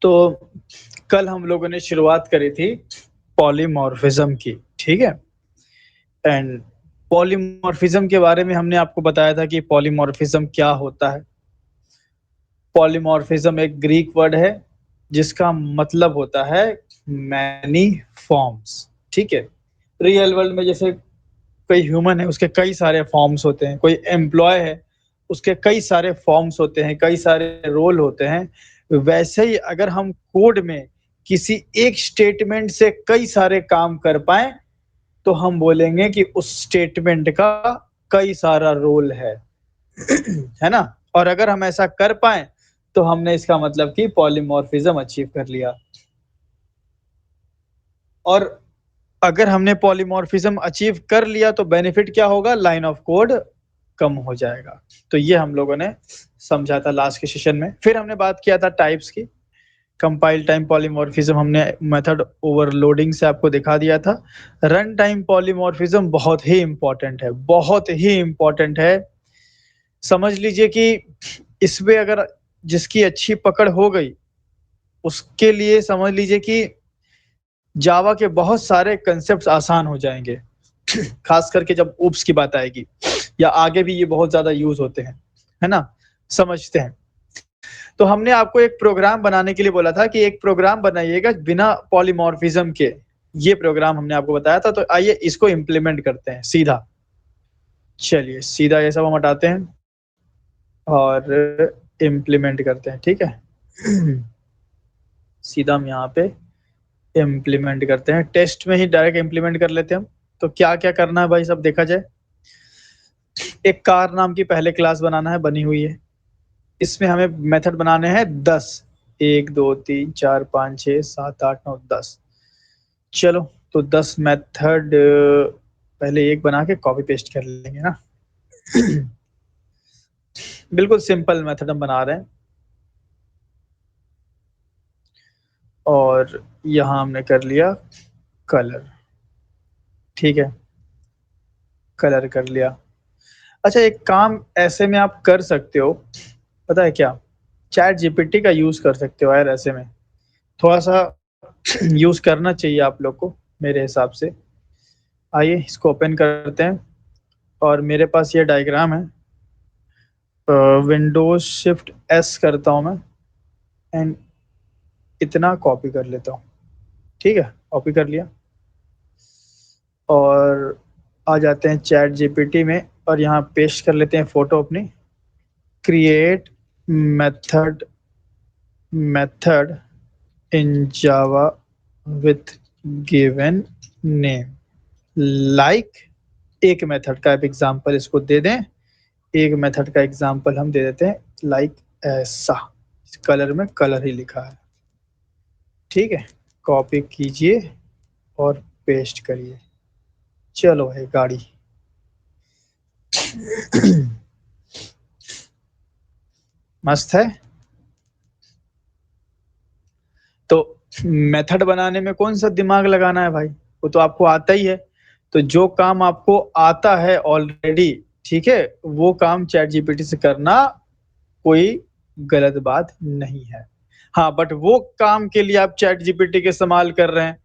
तो कल हम लोगों ने शुरुआत करी थी पॉलीमॉर्फिज्म की, ठीक है? एंड पॉलीमॉर्फिज्म के बारे में हमने आपको बताया था कि पॉलीमॉर्फिज्म क्या होता है। पॉलीमॉर्फिज्म एक ग्रीक वर्ड है जिसका मतलब होता है मैनी फॉर्म्स, ठीक है? रियल वर्ल्ड में जैसे कोई ह्यूमन है उसके कई सारे फॉर्म्स होते हैं, कोई एम्प्लॉय है उसके कई सारे फॉर्म्स होते हैं, कई सारे रोल होते हैं। वैसे ही अगर हम कोड में किसी एक स्टेटमेंट से कई सारे काम कर पाए तो हम बोलेंगे कि उस स्टेटमेंट का कई सारा रोल है है ना? और अगर हम ऐसा कर पाए तो हमने इसका मतलब कि पॉलीमॉर्फिज्म अचीव कर लिया। और अगर हमने पॉलीमॉर्फिज्म अचीव कर लिया तो बेनिफिट क्या होगा? लाइन ऑफ कोड कम हो जाएगा। तो ये हम लोगों ने समझा था लास्ट के सेशन में। फिर हमने बात किया था टाइप्स की। कंपाइल टाइम पॉलीमॉर्फिज्म हमने मेथड ओवरलोडिंग से आपको दिखा दिया था। रन टाइम पॉलीमॉर्फिज्म बहुत ही इंपॉर्टेंट है, बहुत ही इंपॉर्टेंट है। समझ लीजिए कि इसमें अगर जिसकी अच्छी पकड़ हो गई उसके लिए समझ लीजिए कि जावा के बहुत सारे कंसेप्ट्स आसान हो जाएंगे खास करके जब ओप्स की बात आएगी या आगे भी ये बहुत ज्यादा यूज होते हैं, है ना? समझते हैं। तो हमने आपको एक प्रोग्राम बनाने के लिए बोला था कि एक प्रोग्राम बनाइएगा बिना पॉलीमॉर्फिज्म के। ये प्रोग्राम हमने आपको बताया था, तो आइए इसको इम्प्लीमेंट करते हैं सीधा। चलिए सीधा ये सब हम हटाते हैं और इम्प्लीमेंट करते हैं, ठीक है? सीधा हम यहाँ पे इम्प्लीमेंट करते हैं, टेस्ट में ही डायरेक्ट इम्प्लीमेंट कर लेते हैं हम। तो क्या क्या करना है भाई सब देखा जाए। एक कार नाम की पहले क्लास बनाना है, बनी हुई है। इसमें हमें मेथड बनाने हैं 10, 1 2 3 4 5 6 7 8 9 10। चलो तो 10 मेथड पहले एक बना के कॉपी पेस्ट कर लेंगे ना। बिल्कुल सिंपल मेथड हम बना रहे हैं। और यहाँ हमने कर लिया कलर, ठीक है? कलर कर लिया। अच्छा एक काम ऐसे में आप कर सकते हो, पता है क्या? चैट जीपीटी का यूज कर सकते हो यार। ऐसे में थोड़ा सा यूज करना चाहिए आप लोग को मेरे हिसाब से। आइए इसको ओपन करते हैं और मेरे पास ये डायग्राम है। विंडोज शिफ्ट एस करता हूँ मैं एंड इतना कॉपी कर लेता हूँ, ठीक है? कॉपी कर लिया और आ जाते हैं चैट जीपीटी में और यहाँ पेस्ट कर लेते हैं फोटो अपनी। Create method method in Java with given name like. एक मेथड का एग्जांपल इसको दे दें। एक मेथड का एग्जांपल हम दे देते हैं लाइक ऐसा। कलर में कलर ही लिखा है, ठीक है? कॉपी कीजिए और पेस्ट करिए। चलो है गाड़ी। मस्त है। तो मेथड बनाने में कौन सा दिमाग लगाना है भाई? वो तो आपको आता ही है। तो जो काम आपको आता है ऑलरेडी, ठीक है, वो काम चैट जीपीटी से करना कोई गलत बात नहीं है। हाँ बट वो काम के लिए आप चैट जीपीटी के इस्तेमाल कर रहे हैं,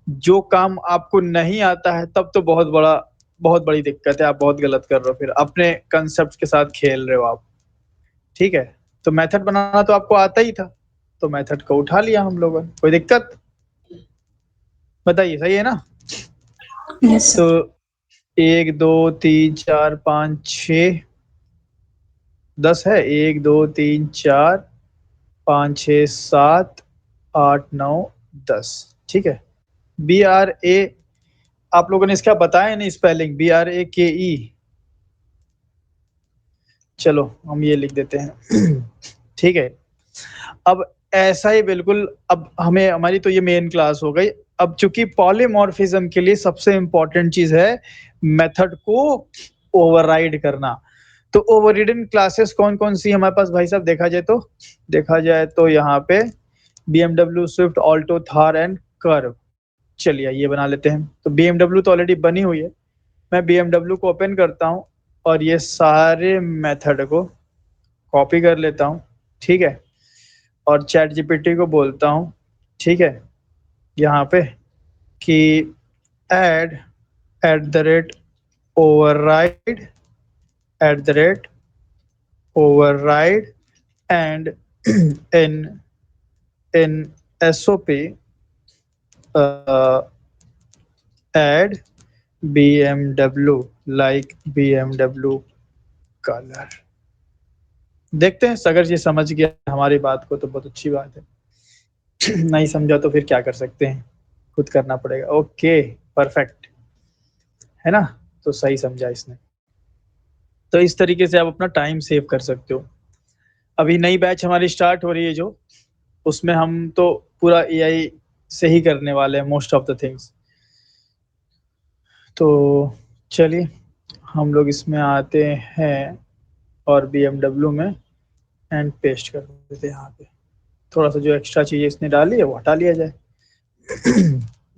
जो काम आपको नहीं आता है तब तो बहुत बड़ी दिक्कत है। आप बहुत गलत कर रहे हो, फिर अपने कंसेप्ट के साथ खेल रहे हो आप, ठीक है? तो मेथड बनाना तो आपको आता ही था, तो मेथड को उठा लिया हम लोगों ने। कोई दिक्कत? बताइए, सही है ना? यस तो सर। 1 2 3 4 5 6 10 है। 1 2 3 4 5 6 7 8 9 10, ठीक है? बी आर ए, आप लोगों ने इसका बताया नहीं स्पेलिंग, BRAKE। चलो हम ये लिख देते हैं ठीक है? अब ऐसा ही बिल्कुल, अब हमें हमारी तो ये मेन क्लास हो गई। अब चूंकि पॉलीमॉर्फिज्म के लिए सबसे इंपॉर्टेंट चीज है मेथड को ओवरराइड करना। तो ओवररिडन क्लासेस कौन कौन सी हमारे पास भाई साहब? देखा जाए तो यहाँ पे BMW Swift Alto Thar and curve. चलिए ये बना लेते हैं। तो BMW तो ऑलरेडी बनी हुई है। मैं BMW को ओपन करता हूँ और ये सारे मेथड को कॉपी कर लेता हूँ, ठीक है? और चैट जीपीटी को बोलता हूँ, ठीक है, यहाँ पे कि add override override and in SOP add BMW like BMW color। देखते हैं अगर ये समझ गया हमारी बात को तो बहुत अच्छी बात है। नहीं समझा तो फिर क्या कर सकते हैं, खुद करना पड़ेगा। ओके, परफेक्ट, है ना? तो सही समझा इसने। तो इस तरीके से आप अपना टाइम सेव कर सकते हो। अभी नई बैच हमारी स्टार्ट हो रही है जो, उसमें हम तो पूरा एआई से ही करने वाले हैं मोस्ट ऑफ द थिंग्स। तो चलिए हम लोग इसमें आते हैं और BMW में एंड पेस्ट कर देते हैं यहाँ पे। थोड़ा सा जो एक्स्ट्रा चीज़ें इसने डाली है वो हटा लिया जाए।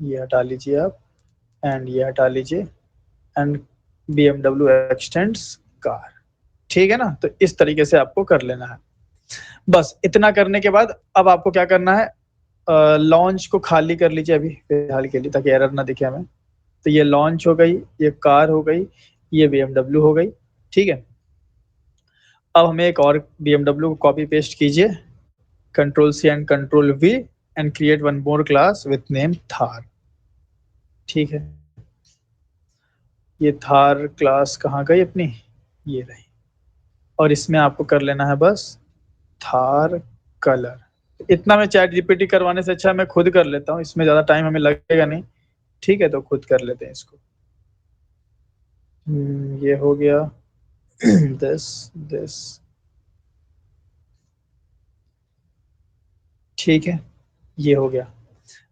ये हटा लीजिए आप एंड ये हटा लीजिए एंड BMW एक्सटेंड्स कार, ठीक है ना? तो इस तरीके से आपको कर लेना है। बस इतना करने के बाद अब आपको क्या करना है, लॉन्च को खाली कर लीजिए अभी फिलहाल के लिए ताकि एरर ना दिखे हमें। तो ये लॉन्च हो गई, ये कार हो गई, ये BMW हो गई, ठीक है। अब हमें एक और BMW को कॉपी पेस्ट कीजिए, Ctrl+C and Ctrl+V and create one more class with name Thar, ठीक है। ये थार क्लास कहाँ गई अपनी, ये रही। और इसमें आपको कर लेना है बस थार कलर। इतना मैं चैट जीपीटी करवाने से अच्छा मैं खुद कर लेता हूँ, इसमें ज़्यादा टाइम हमें लगेगा नहीं, ठीक है। तो खुद कर लेते हैं इसको। ये हो गया। दिस ठीक है, ये हो गया।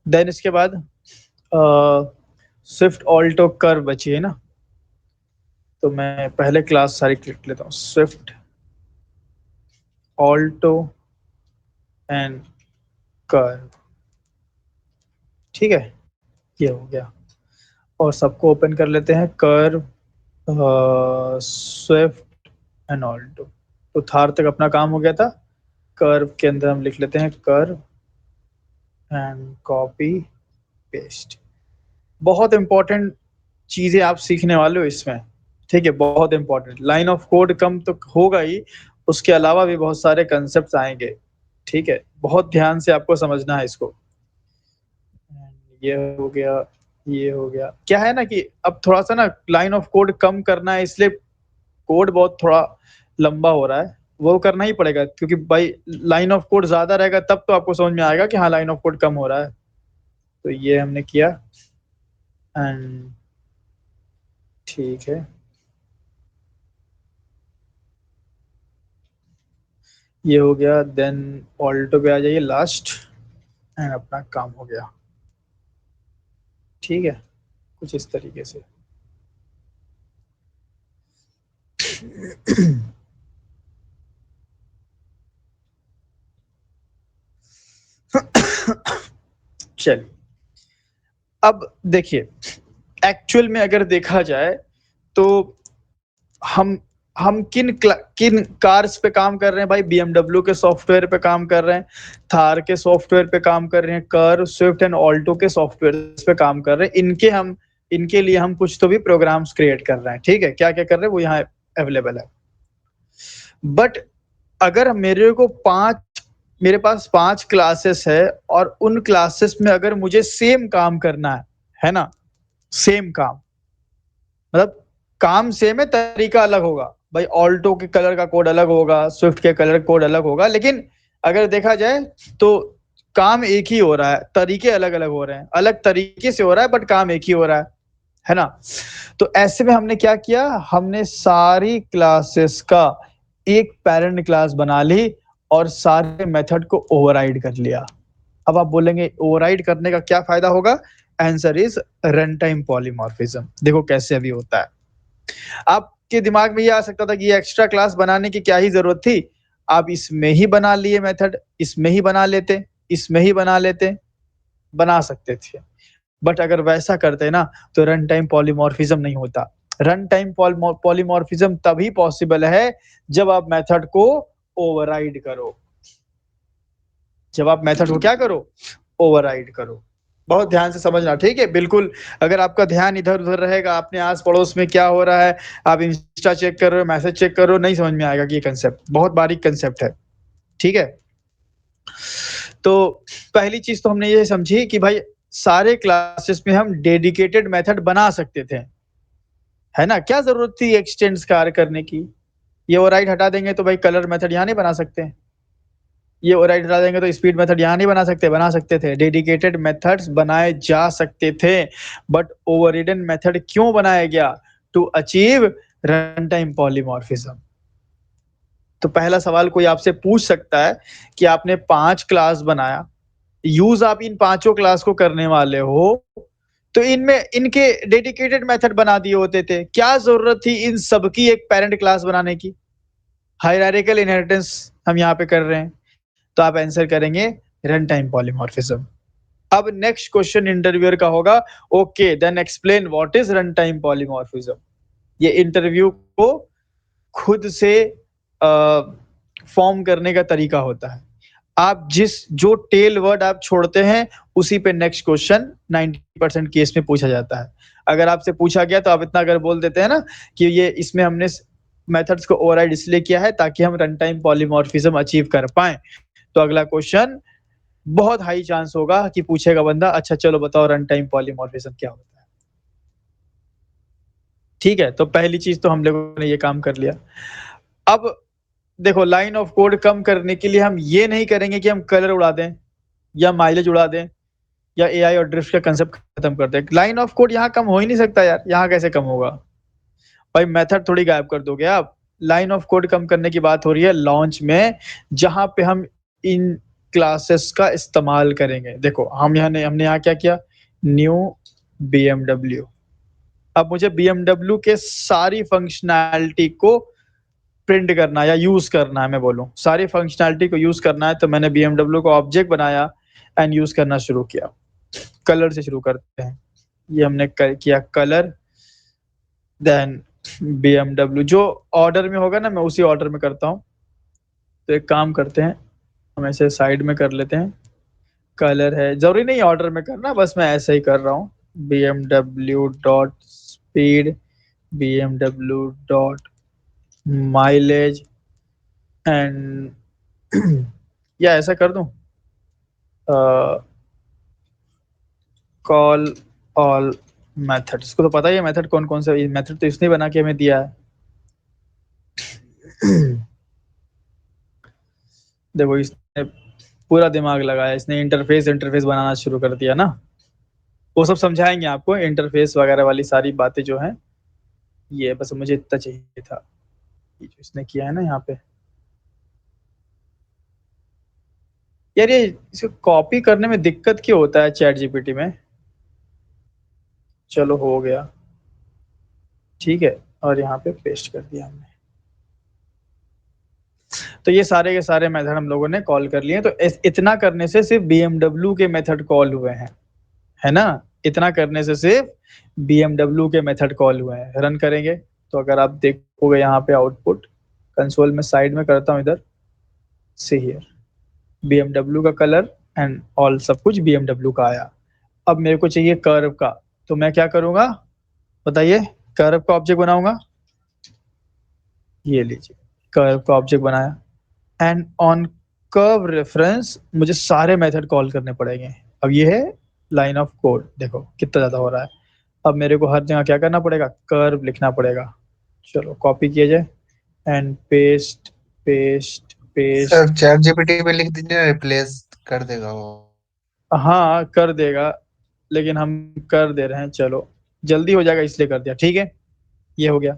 देन इसके बाद स्विफ्ट ऑल्टो कर बची है ना, तो मैं पहले क्लास सारी क्लिक लेता हूँ, स्विफ्ट ऑल्टो एंड कर, ठीक है, ये हो गया। और सबको ओपन कर लेते हैं, कर स्विफ्ट एंड ऑल्टो। तो थार तक अपना काम हो गया था। कर्व के अंदर हम लिख लेते हैं कर्व एंड कॉपी पेस्ट। बहुत इंपॉर्टेंट चीजें आप सीखने वाले हो इसमें, ठीक है, बहुत इंपॉर्टेंट। लाइन ऑफ कोड कम तो होगा ही, उसके अलावा भी बहुत सारे कंसेप्ट आएंगे, ठीक है। बहुत ध्यान से आपको समझना है इसको। ये हो गया, ये हो गया। क्या है ना कि अब थोड़ा सा ना लाइन ऑफ कोड कम करना है, इसलिए कोड बहुत थोड़ा लंबा हो रहा है, वो करना ही पड़ेगा क्योंकि भाई लाइन ऑफ कोड ज्यादा रहेगा तब तो आपको समझ में आएगा कि हाँ लाइन ऑफ कोड कम हो रहा है। तो ये हमने किया एंड ठीक है, ये हो गया। देन ऑल्टो पे आ जाइए लास्ट एंड अपना काम हो गया, ठीक है, कुछ इस तरीके से। चलिए अब देखिए, एक्चुअल में अगर देखा जाए तो हम हम किन कार्स पे काम कर रहे हैं भाई, BMW के सॉफ्टवेयर पे काम कर रहे हैं, थार के सॉफ्टवेयर पे काम कर रहे हैं, कर स्विफ्ट एंड ऑल्टो के सॉफ्टवेयर पे काम कर रहे हैं। इनके लिए हम कुछ तो भी प्रोग्राम्स क्रिएट कर रहे हैं, ठीक है। क्या क्या कर रहे हैं वो यहाँ अवेलेबल है। बट अगर मेरे पास 5 क्लासेस है और उन क्लासेस में अगर मुझे सेम काम करना है ना, सेम काम मतलब काम सेम है, तरीका अलग होगा भाई। ऑल्टो के कलर का कोड अलग होगा, स्विफ्ट के कलर कोड अलग होगा, लेकिन अगर देखा जाए तो काम एक ही हो रहा है, तरीके अलग अलग हो रहे हैं, अलग तरीके से हो रहा है बट काम एक ही हो रहा है ना। तो ऐसे में हमने क्या किया, हमने सारी क्लासेस का एक पेरेंट क्लास बना ली और सारे मेथड को ओवरराइड कर लिया। अब आप बोलेंगे ओवरराइड करने का क्या फायदा होगा, answer is run time polymorphism. देखो कैसे अभी होता है। आपके दिमाग में ये आ सकता था कि ये एक्स्ट्रा क्लास बनाने की क्या ही जरूरत थी, आप इसमें ही बना लिए मेथड, इसमें ही बना लेते, इसमें ही बना लेते, बना सकते थे। बट अगर वैसा करते ना तो रन टाइम पॉलीमॉर्फिज्म नहीं होता। रन टाइम पॉलीमॉर्फिज्म तभी पॉसिबल है जब आप मेथड को ओवरराइड करो। जब आप मेथड को क्या करो, ओवरराइड करो। बहुत ध्यान से समझना, ठीक है। बिल्कुल, अगर आपका ध्यान इधर उधर रहेगा, अपने आस पड़ोस में क्या हो रहा है, आप इंस्टा चेक कर रहे हो, मैसेज चेक कर रहे हो, नहीं समझ में आएगा कि ये कंसेप्ट बहुत बारीक कंसेप्ट है, ठीक है। तो पहली चीज तो हमने ये समझी कि भाई सारे क्लासेस में हम डेडिकेटेड मेथड बना सकते थे, है ना। क्या जरूरत थी एक्सटेंड्स कार्य करने की। ये ओवरराइड हटा देंगे तो भाई कलर मेथड यहाँ नहीं बना सकते, ये ओवरराइड हटा देंगे तो स्पीड मेथड यहाँ नहीं बना सकते, बना सकते थे। डेडिकेटेड मेथड्स बनाए जा सकते थे, बट ओवररिडन मेथड क्यों बनाया गया, to achieve run time polymorphism. तो पहला सवाल कोई आपसे पूछ सकता है कि आपने 5 क्लास बनाया, यूज आप इन पांचों क्लास को करने वाले हो, तो इनमें इनके डेडिकेटेड मेथड बना दिए होते थे, क्या जरूरत थी इन सबकी एक पेरेंट क्लास बनाने की। हायरार्किकल इनहेरिटेंस हम यहाँ पे कर रहे हैं, तो आप आंसर करेंगे रन टाइम पॉलीमॉर्फिज्म। अब नेक्स्ट क्वेश्चन इंटरव्यूअर का होगा, okay then explain what is run time polymorphism. ये इंटरव्यू को खुद से फॉर्म करने का तरीका होता है। आप जो टेल वर्ड आप छोड़ते हैं उसी पे नेक्स्ट क्वेश्चन 90% केस में पूछा जाता है। अगर आपसे पूछा गया तो आप इतना अगर बोल देते हैं ना कि ये इसमें हमने मेथड्स को ओवरराइड इसलिए किया है ताकि हम रन टाइम पॉलीमॉर्फिज्म अचीव कर पाए, तो अगला क्वेश्चन बहुत हाई चांस होगा कि पूछेगा बंदा, अच्छा चलो बताओ रन टाइम पॉलीमॉर्फिज्म क्या होता है। ठीक है, तो पहली चीज तो हम लोगों ने ये काम कर लिया। अब देखो, लाइन ऑफ कोड कम करने के लिए हम ये नहीं करेंगे कि हम कलर उड़ा दें या माइलेज उड़ा दें या एआई और ड्रिफ्ट का कंसेप्ट खत्म कर दें। लाइन ऑफ कोड यहाँ कम हो ही नहीं सकता यार, यहाँ कैसे कम होगा भाई, मेथड थोड़ी गायब कर दोगे आप। लाइन ऑफ कोड कम करने की बात हो रही है लॉन्च में, जहां पे हम इन क्लासेस का इस्तेमाल करेंगे। देखो हमने यहाँ क्या किया, न्यू BMW। अब मुझे BMW के सारी फंक्शनैलिटी को प्रिंट करना है या यूज करना है, मैं बोलूँ सारी फंक्शनैलिटी को यूज करना है, तो मैंने BMW को ऑब्जेक्ट बनाया एंड यूज करना शुरू किया। कलर से शुरू करते हैं, ये हमने किया कलर, देन BMW जो ऑर्डर में होगा ना मैं उसी ऑर्डर में करता हूँ। तो एक काम करते हैं, हम ऐसे साइड में कर लेते हैं। कलर है, जरूरी नहीं ऑर्डर में करना, बस मैं ऐसे ही कर रहा हूँ। BMW dot speed, BMW dot mileage and या ऐसा कर दूं, कॉल ऑल मेथड। इसको तो पता ही है मेथड कौन कौन सा, मेथड तो इसने बना के हमें दिया है। देखो इसने पूरा दिमाग लगाया, इसने इंटरफेस बनाना शुरू कर दिया ना। वो सब समझाएंगे आपको, इंटरफेस वगैरह वाली सारी बातें जो हैं। ये बस मुझे इतना चाहिए था, ये जो इसने किया है ना यहाँ पे। यार ये इसको कॉपी करने में दिक्कत क्यों होता है चैट जीपीटी में। चलो हो गया, ठीक है, और यहाँ पे पेस्ट कर दिया हमने। तो ये सारे के सारे मेथड हम लोगों ने कॉल कर लिए। तो इतना करने से सिर्फ BMW के मेथड कॉल हुए हैं, है ना। इतना करने से सिर्फ BMW के मेथड कॉल हुए हैं। रन करेंगे तो अगर आप देखोगे यहाँ पे आउटपुट कंसोल में, साइड में करता हूँ इधर से, हियर BMW का कलर एंड ऑल सब कुछ BMW का आया। अब मेरे को चाहिए कर्व का, तो मैं क्या करूंगा बताइए, कर्व का ऑब्जेक्ट बनाऊंगा। ये लीजिए, कर्व का ऑब्जेक्ट बनाया एंड ऑन कर्व रेफरेंस मुझे सारे मेथड कॉल करने पड़ेंगे। अब ये है लाइन ऑफ कोड, देखो कितना ज्यादा हो रहा है। अब मेरे को हर जगह क्या करना पड़ेगा, कर्व लिखना पड़ेगा। चलो कॉपी किया जाए and paste paste sir paste. Chat GPT पे लिख दीजिए, रिप्लेस कर देगा वो। हाँ कर देगा, लेकिन हम कर दे रहे हैं, चलो जल्दी हो जाएगा इसलिए कर दिया, ठीक है। ये हो गया,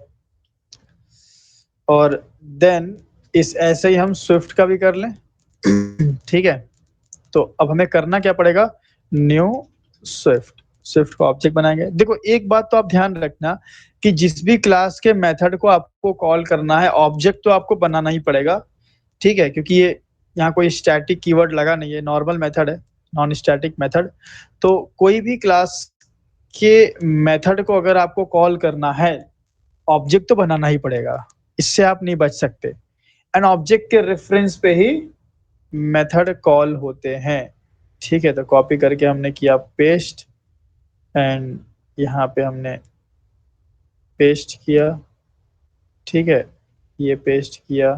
और देन इस ऐसे ही हम स्विफ्ट का भी कर लें। ठीक है, तो अब हमें करना क्या पड़ेगा, न्यू स्विफ्ट, स्विफ्ट को ऑब्जेक्ट बनाएंगे। देखो एक बात तो आप ध्यान रखना कि जिस भी क्लास के मेथड को आपको कॉल करना है, ऑब्जेक्ट तो आपको बनाना ही पड़ेगा, ठीक है, क्योंकि ये यहाँ कोई स्टैटिक कीवर्ड लगा नहीं है, नॉर्मल मेथड है, नॉन स्टैटिक मेथड। तो कोई भी क्लास के मेथड को अगर आपको कॉल करना है, ऑब्जेक्ट तो बनाना ही पड़ेगा, इससे आप नहीं बच सकते। एंड ऑब्जेक्ट के रेफरेंस पे ही मेथड कॉल होते हैं। ठीक है, तो कॉपी करके हमने किया पेस्ट, एंड यहाँ पे हमने पेस्ट किया। ठीक है, ये पेस्ट किया।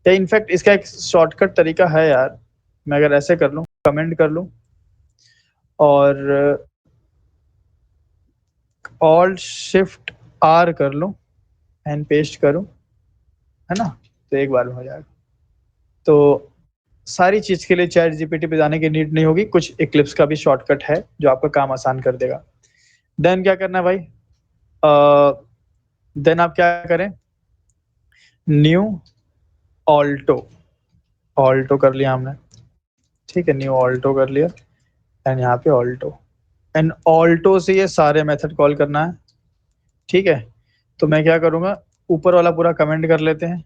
या इनफैक्ट इसका एक शॉर्टकट तरीका है यार, मैं अगर ऐसे कर लूँ, कमेंट कर लूँ और ऑल्ट शिफ्ट आर कर लूँ एंड पेस्ट करूँ, है ना, तो एक बार में हो जाएगा। तो सारी चीज के लिए चैट जीपीटी पे जाने की नीड नहीं होगी, कुछ इक्लिप्स का भी शॉर्टकट है जो आपका काम आसान कर देगा। देन क्या करना है भाई, देन आप क्या करें, न्यू ऑल्टो, ऑल्टो कर लिया हमने। ठीक है, न्यू ऑल्टो कर लिया एंड यहाँ पे ऑल्टो, एंड ऑल्टो से ये सारे मेथड कॉल करना है। ठीक है, तो मैं क्या करूँगा, ऊपर वाला पूरा कमेंट कर लेते हैं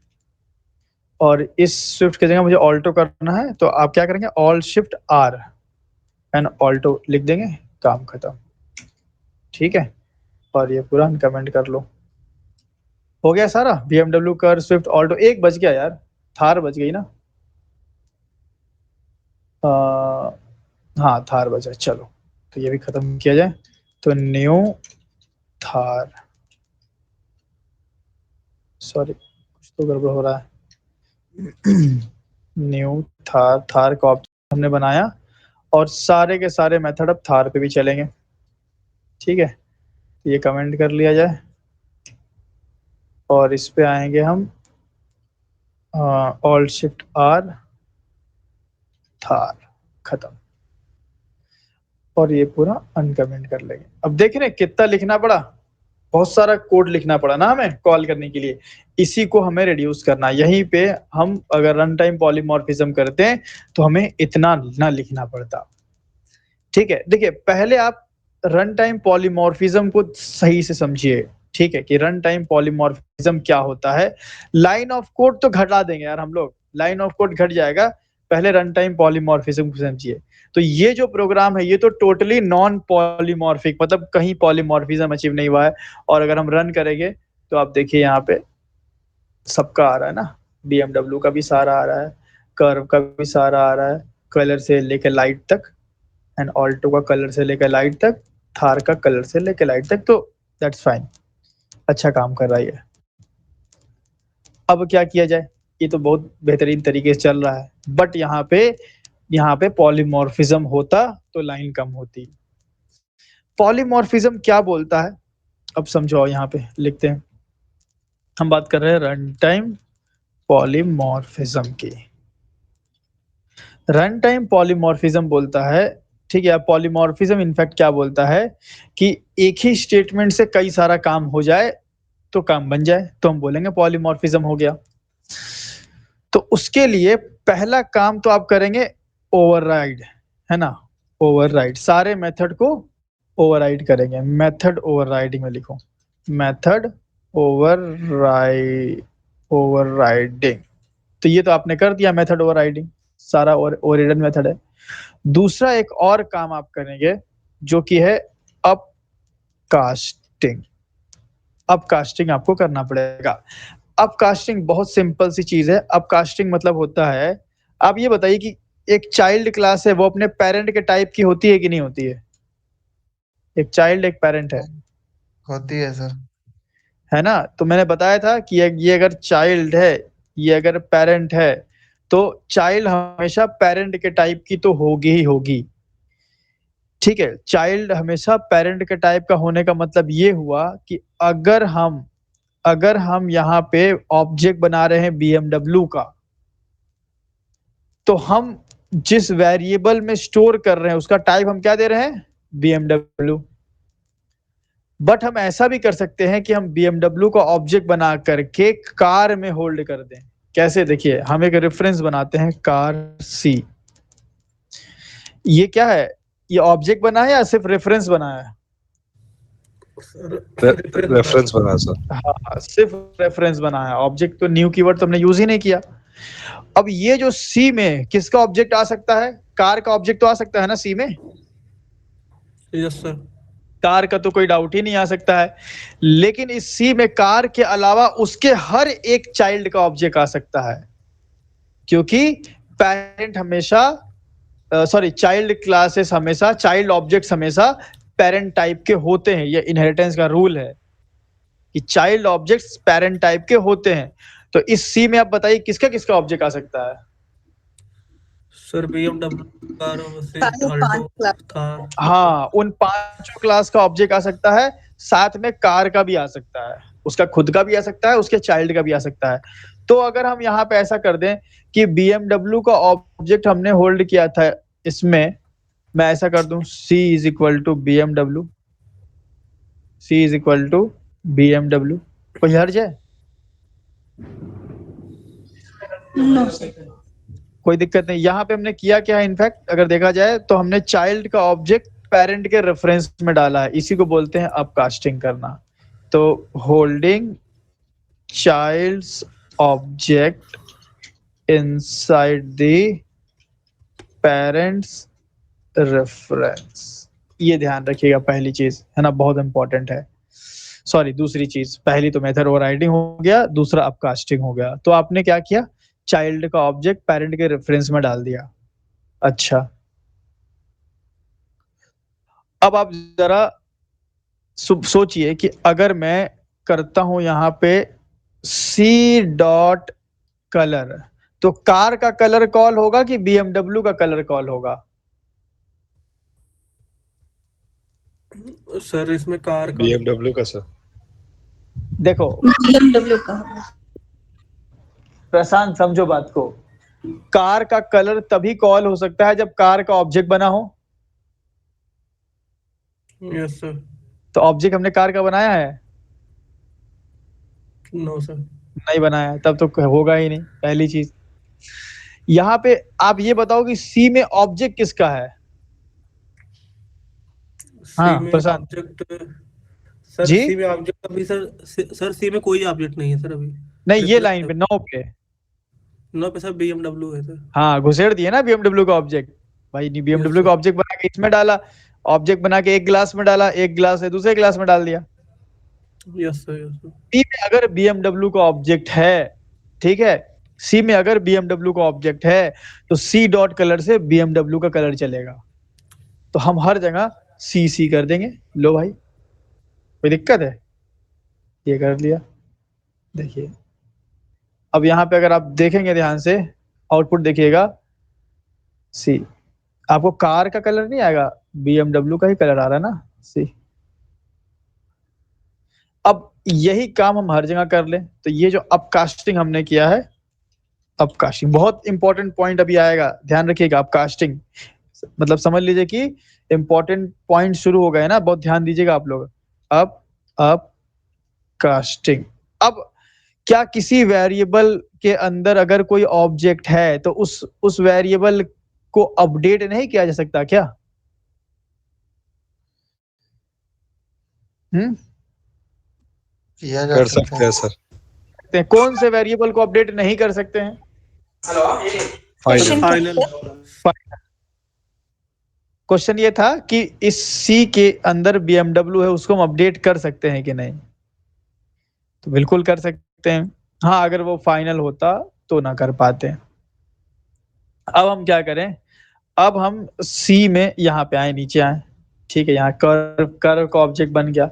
और इस स्विफ्ट की जगह मुझे ऑल्टो करना है, तो आप क्या करेंगे, alt shift R and alt O लिख देंगे, काम खत्म। ठीक है, और ये पूरा कमेंट कर लो, हो गया सारा। BMW कर स्विफ्ट ऑल्टो, एक बज गया यार, थार बज गई ना, हाँ थार बजा, चलो तो ये भी खत्म किया जाए। तो न्यू थार, सॉरी कुछ तो गड़बड़ हो रहा है। न्यू थार, थार का ऑब्जेक्ट हमने बनाया और सारे के सारे मेथड अब थार पे भी चलेंगे। ठीक है, तो ये कमेंट कर लिया जाए और इस पे आएंगे हम, ऑल शिफ्ट आर, थार, खत्म, और ये पूरा अनकमेंट कर लेंगे। अब देख रहे हैं कितना लिखना पड़ा, बहुत सारा कोड लिखना पड़ा ना हमें कॉल करने के लिए, इसी को हमें रिड्यूस करना। यहीं पे हम अगर रन टाइम पॉलीमॉर्फिज्म करते हैं तो हमें इतना ना लिखना पड़ता। ठीक है, देखिए पहले आप रन टाइम पॉलीमॉर्फिज्म को सही से समझिए। ठीक है, कि रन टाइम पॉलीमॉर्फिज्म क्या होता है। लाइन ऑफ कोड तो घटा देंगे यार हम लोग, लाइन ऑफ कोड घट जाएगा, पहले रन टाइम पॉलीमॉर्फिज्म को समझिए। तो ये जो प्रोग्राम है ये तो टोटली नॉन पॉलीमॉर्फिक, मतलब कहीं पॉलीमॉर्फिज्म अचीव नहीं हुआ है। और अगर हम रन करेंगे तो आप देखिए यहाँ पे सबका आ रहा है ना, BMW का भी सारा आ रहा है, कर्व का भी सारा आ रहा है, कलर से लेकर लाइट तक, एंड ऑल्टो का कलर से लेकर लाइट तक, थार का कलर से लेकर लाइट तक, तो दैट्स फाइन, अच्छा काम कर रहा है। अब क्या किया जाए, ये तो बहुत बेहतरीन तरीके से चल रहा है, बट यहाँ पे पॉलीमॉर्फिज्म होता तो लाइन कम होती। पॉलीमॉर्फिज्म क्या बोलता है, अब समझो, यहाँ पे लिखते हैं, हम बात कर रहे हैं रन टाइम पॉलीमॉर्फिज्म की। रन टाइम पॉलीमॉर्फिज्म बोलता है, ठीक है, पॉलीमॉर्फिज्म इनफैक्ट क्या बोलता है कि एक ही स्टेटमेंट से कई सारा काम हो जाए तो काम बन जाए, तो हम बोलेंगे पॉलीमॉर्फिज्म हो गया। तो उसके लिए पहला काम तो आप करेंगे ओवरराइड, है ना, ओवरराइड, सारे मेथड को ओवरराइड करेंगे। मेथड ओवरराइडिंग में लिखो, मेथड ओवरराइड, ओवरराइडिंग, तो ये तो आपने कर दिया मेथड ओवरराइडिंग, सारा ओवरराइडन मेथड है। दूसरा एक और काम आप करेंगे जो कि है अपकास्टिंग, अपकास्टिंग आपको करना पड़ेगा। अपकास्टिंग बहुत सिंपल सी चीज है। अपकास्टिंग मतलब होता है, आप ये बताइए कि एक चाइल्ड क्लास है वो अपने पेरेंट के टाइप की होती है कि नहीं होती है, एक चाइल्ड एक पेरेंट होती है सर। है ना, तो मैंने बताया था कि ये अगर चाइल्ड है, ये अगर पेरेंट है, तो चाइल्ड हमेशा पेरेंट के टाइप की तो होगी ही होगी। ठीक है, चाइल्ड हमेशा पेरेंट के टाइप का होने का मतलब ये हुआ कि अगर हम यहाँ पे ऑब्जेक्ट बना रहे हैं BMW का, तो हम जिस वेरिएबल में स्टोर कर रहे हैं उसका टाइप हम क्या दे रहे हैं, BMW। बट हम ऐसा भी कर सकते हैं कि हम BMW का ऑब्जेक्ट बना करके कार में होल्ड कर दें। कैसे, देखिए हम एक रेफरेंस बनाते हैं, कार सी, ये क्या है, ये ऑब्जेक्ट बना है या सिर्फ रेफरेंस बना है, रेफरेंस बना सर। हाँ सिर्फ रेफरेंस बना है, ऑब्जेक्ट तो न्यू कीवर्ड तो हमने यूज ही नहीं किया। अब ये जो सी में किसका ऑब्जेक्ट आ सकता है, कार का ऑब्जेक्ट तो आ सकता है ना सी में, यस सर। कार का तो कोई डाउट ही नहीं आ सकता है। लेकिन इस सी में कार के अलावा उसके हर एक चाइल्ड का ऑब्जेक्ट आ सकता है, क्योंकि पेरेंट हमेशा सॉरी चाइल्ड क्लासेस हमेशा, चाइल्ड ऑब्जेक्ट्स हमेशा पेरेंट टाइप के होते हैं। ये इनहेरिटेंस का रूल है कि चाइल्ड ऑब्जेक्ट्स पेरेंट टाइप के होते हैं। तो इस सी में आप बताइए किसका किसका ऑब्जेक्ट आ सकता है? सर BMW, कार, स्विफ्ट, सारे अल्टो, 5 क्लास। थार। हाँ, उन पांचों क्लास का ऑब्जेक्ट आ सकता है, साथ में कार का भी आ सकता है, उसका खुद का भी आ सकता है, उसके चाइल्ड का भी आ सकता है। तो अगर हम यहाँ पे ऐसा कर दें कि BMW का ऑब्जेक्ट हमने होल्ड किया था इसमें, मैं ऐसा कर दूं C is equal to BMW, C is equal to BMW, कोई हर्ज है? No sir. कोई दिक्कत नहीं। यहाँ पे हमने किया क्या है, इनफैक्ट अगर देखा जाए तो हमने चाइल्ड का ऑब्जेक्ट पेरेंट के रेफरेंस में डाला है, इसी को बोलते हैं अपकास्टिंग करना। तो holding child's object inside the parent's reference, ये ध्यान रखिएगा, पहली चीज है ना, बहुत इंपॉर्टेंट है। सॉरी, दूसरी चीज, पहली तो मेथड ओवरराइडिंग हो गया, दूसरा अपकास्टिंग हो गया। तो आपने क्या किया, चाइल्ड का ऑब्जेक्ट पेरेंट के रेफरेंस में डाल दिया। अच्छा, अब आप जरा सोचिए कि अगर मैं करता हूं यहां पे सी डॉट कलर, तो कार का कलर कॉल होगा कि BMW का कलर कॉल होगा? सर इसमें कार का। BMW का सर। देखो BMW का होगा। प्रशांत, समझो बात को, कार का कलर तभी कॉल हो सकता है जब कार का ऑब्जेक्ट बना हो। Yes sir. तो ऑब्जेक्ट हमने कार का बनाया है? No sir. नहीं बनाया है, तब तो होगा ही नहीं, पहली चीज। यहाँ पे आप ये बताओ कि सी में ऑब्जेक्ट किसका है? हाँ सी में प्रशांत ऑब्जेक्ट, सर जी, सी में ऑब्जेक्ट अभी सर सी में कोई ऑब्जेक्ट नहीं है सर अभी। नहीं ये रेफरेंस लाइन है। पे 9 पे। नो पे सर BMW है सर। हाँ, घुसेड़ दिए ना BMW का ऑब्जेक्ट। भाई नहीं, यस BMW का सर। ऑब्जेक्ट बना के इसमें डाला, ऑब्जेक्ट बना के एक गिलास में डाला, एक गिलास से दूसरे गिलास में डाल दिया। Yes sir. Yes sir. C में अगर BMW का ऑब्जेक्ट है, ठीक है, सी में अगर BMW का ऑब्जेक्ट है तो सी डॉट कलर से BMW का कलर चलेगा। तो हम हर जगह सी कर देंगे। लो भाई, कोई दिक्कत है? ये कर लिया। देखिए, अब यहाँ पे अगर आप देखेंगे ध्यान से, आउटपुट देखिएगा, सी, आपको कार का कलर नहीं आएगा, BMW का ही कलर आ रहा है ना, सी। अब यही काम हम हर जगह कर लें, तो ये जो अपकास्टिंग हमने किया है, अपकास्टिंग बहुत इंपॉर्टेंट पॉइंट अभी आएगा, ध्यान रखिएगा। अपकास्टिंग मतलब समझ लीजिए कि इंपॉर्टेंट पॉइंट शुरू हो गए ना, बहुत ध्यान दीजिएगा आप लोग। अब कास्टिंग, अब क्या किसी वेरिएबल के अंदर अगर कोई ऑब्जेक्ट है तो उस वेरिएबल को अपडेट नहीं किया जा सकता क्या? किया जा कर सकता सकते हैं सर। कौन से वेरिएबल को अपडेट नहीं कर सकते हैं? Question final. फाइनल। क्वेश्चन ये था कि इस सी के अंदर BMW है, उसको हम अपडेट कर सकते हैं कि नहीं? तो बिल्कुल कर सकते हैं। हाँ, अगर वो फाइनल होता तो ना कर पाते। अब हम क्या करें, अब हम सी में यहाँ पे आए, नीचे आए, ठीक है, यहाँ कर्व कर्व का ऑब्जेक्ट बन गया।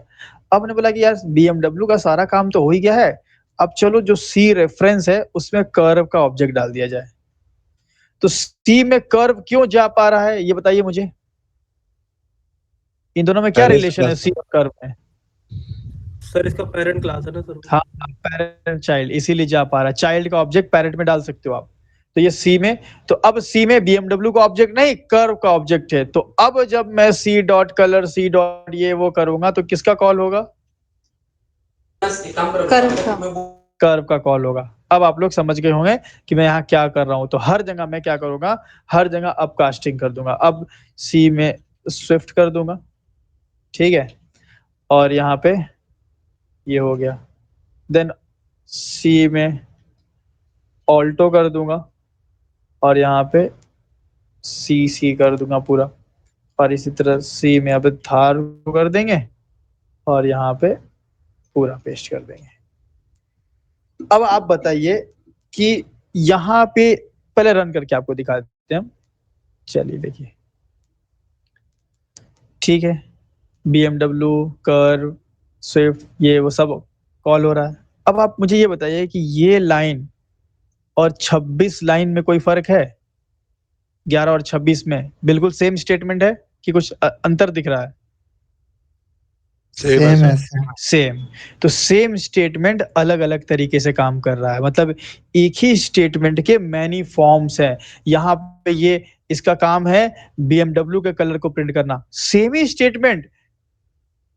अब हमने बोला कि यार BMW का सारा काम तो हो ही गया है, अब चलो जो सी रेफरेंस है उसमें कर्व का ऑब्जेक्ट डाल दिया जाए। तो सी में कर्व क्यों जा पा रहा है, ये बताइए मुझे। इन दोनों में क्या Parent रिलेशन है class। सी और कर्व में? सर इसका पेरेंट क्लास है ना सर। हाँ, पेरेंट चाइल्ड, इसीलिए जा पा रहा है। चाइल्ड का ऑब्जेक्ट पेरेंट में डाल सकते हो आप। तो ये सी में, तो अब सी में BMW का ऑब्जेक्ट नहीं, कर्व का ऑब्जेक्ट है। तो अब जब मैं C dot colour, C dot ये वो करूंगा तो किसका कॉल होगा? कर्व का। कर्व का कॉल होगा। अब आप लोग समझ गए होंगे कि मैं यहाँ क्या कर रहा हूं। तो हर जगह मैं क्या करूंगा, हर जगह अपकास्टिंग कर दूंगा। अब सी में स्विफ्ट कर दूंगा, ठीक है, और यहाँ पे ये हो गया। देन सी में ऑल्टो कर दूंगा, और यहाँ पे सी कर दूंगा पूरा। और इसी तरह सी में अब थार कर देंगे, और यहाँ पे पूरा पेस्ट कर देंगे। अब आप बताइए कि यहाँ पे पहले रन करके आपको दिखा देते हैं हम। चलिए देखिए, ठीक है, BMW, कर्व, स्विफ्ट, ये वो सब कॉल हो रहा है। अब आप मुझे ये बताइए कि ये लाइन और 26 लाइन में कोई फर्क है? 11 और 26 में बिल्कुल सेम स्टेटमेंट है कि कुछ अंतर दिख रहा है? सेम सेम है है सर। सेम। सेम। तो सेम स्टेटमेंट अलग अलग तरीके से काम कर रहा है, मतलब एक ही स्टेटमेंट के मैनी फॉर्म्स हैं। यहाँ पे ये इसका काम है BMW के कलर को प्रिंट करना, सेम ही स्टेटमेंट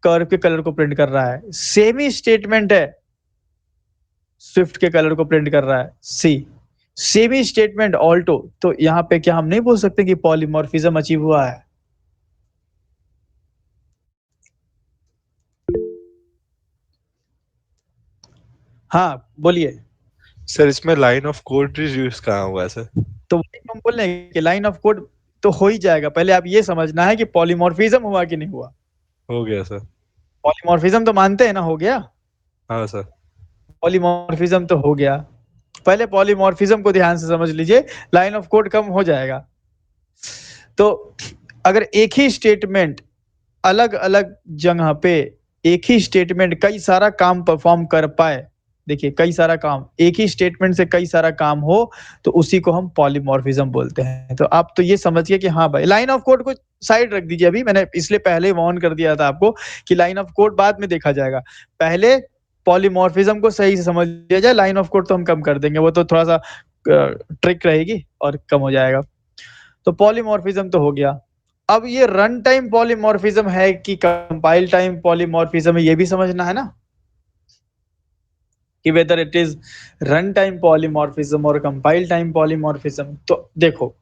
कर्व के कलर को प्रिंट कर रहा है, सेम ही स्टेटमेंट है स्विफ्ट के कलर को प्रिंट कर रहा है, सेम ही स्टेटमेंट ऑल्टो। तो यहाँ पे क्या हम नहीं बोल सकते कि पॉलीमॉर्फिज्म अचीव हुआ है? हाँ बोलिए। सर इसमें लाइन ऑफ कोड यूज कहाँ हुआ है सर? तो वही हम बोल रहे हैं कि लाइन ऑफ कोड तो हो ही जाएगा, पहले आप ये समझना है कि पॉलीमॉर्फिज्म हुआ कि नहीं हुआ। हो गया सर। पॉलीमॉर्फिज्म तो मानते हैं ना, हो गया। हाँ सर। पॉलीमॉर्फिज्म तो हो गया, पहले पॉलीमॉर्फिज्म को ध्यान से समझ लीजिए, लाइन ऑफ कोड कम हो जाएगा। तो अगर एक ही स्टेटमेंट अलग अलग जगह पे एक ही स्टेटमेंट कई सारा काम परफॉर्म कर पाए, देखिए कई सारा काम, एक ही स्टेटमेंट से कई सारा काम हो, तो उसी को हम पॉलीमॉर्फिज्म बोलते हैं। तो आप तो ये समझिए कि हाँ भाई, लाइन ऑफ कोड को साइड रख दीजिए, अभी मैंने इसलिए पहले वार्न कर दिया था आपको कि लाइन ऑफ कोड बाद में देखा जाएगा, पहले पॉलीमॉर्फिज्म को सही से समझ लिया जाए, लाइन ऑफ कोड तो हम कम कर देंगे, वो तो थोड़ा सा ट्रिक रहेगी और कम हो जाएगा। तो पॉलीमॉर्फिज्म तो हो गया। अब ये रन टाइम पॉलीमॉर्फिज्म है कि कंपाइल टाइम पॉलीमॉर्फिज्म है, ये भी समझना है ना, कि whether it is run time polymorphism और कंपाइल टाइम पॉलीमॉर्फिज्म। तो देखो,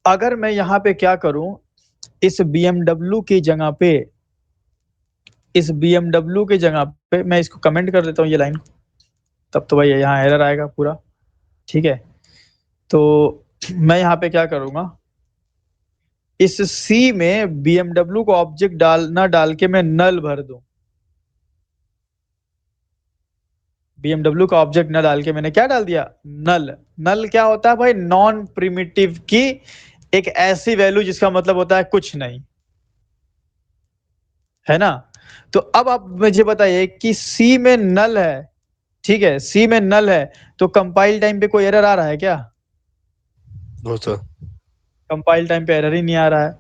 अगर मैं यहां पे क्या करूं, इस BMW की जगह पे, इस BMW की जगह पे मैं इसको कमेंट कर देता हूं ये लाइन, तब तो भाई यहाँ एरर आएगा पूरा, ठीक है। तो मैं यहाँ पे क्या करूंगा, इस C में BMW को ऑब्जेक्ट डाल के मैं नल भर दूं। BMW का ऑब्जेक्ट न डाल के मैंने क्या डाल दिया, नल। नल क्या होता है भाई, नॉन प्रिमिटिव की एक ऐसी वैल्यू जिसका मतलब होता है कुछ नहीं, है ना। तो अब आप मुझे बताइए कि C में नल है, ठीक है, C में नल है, तो कंपाइल टाइम पे कोई एरर आ रहा है क्या? No sir. कंपाइल टाइम पे एरर ही नहीं आ रहा है।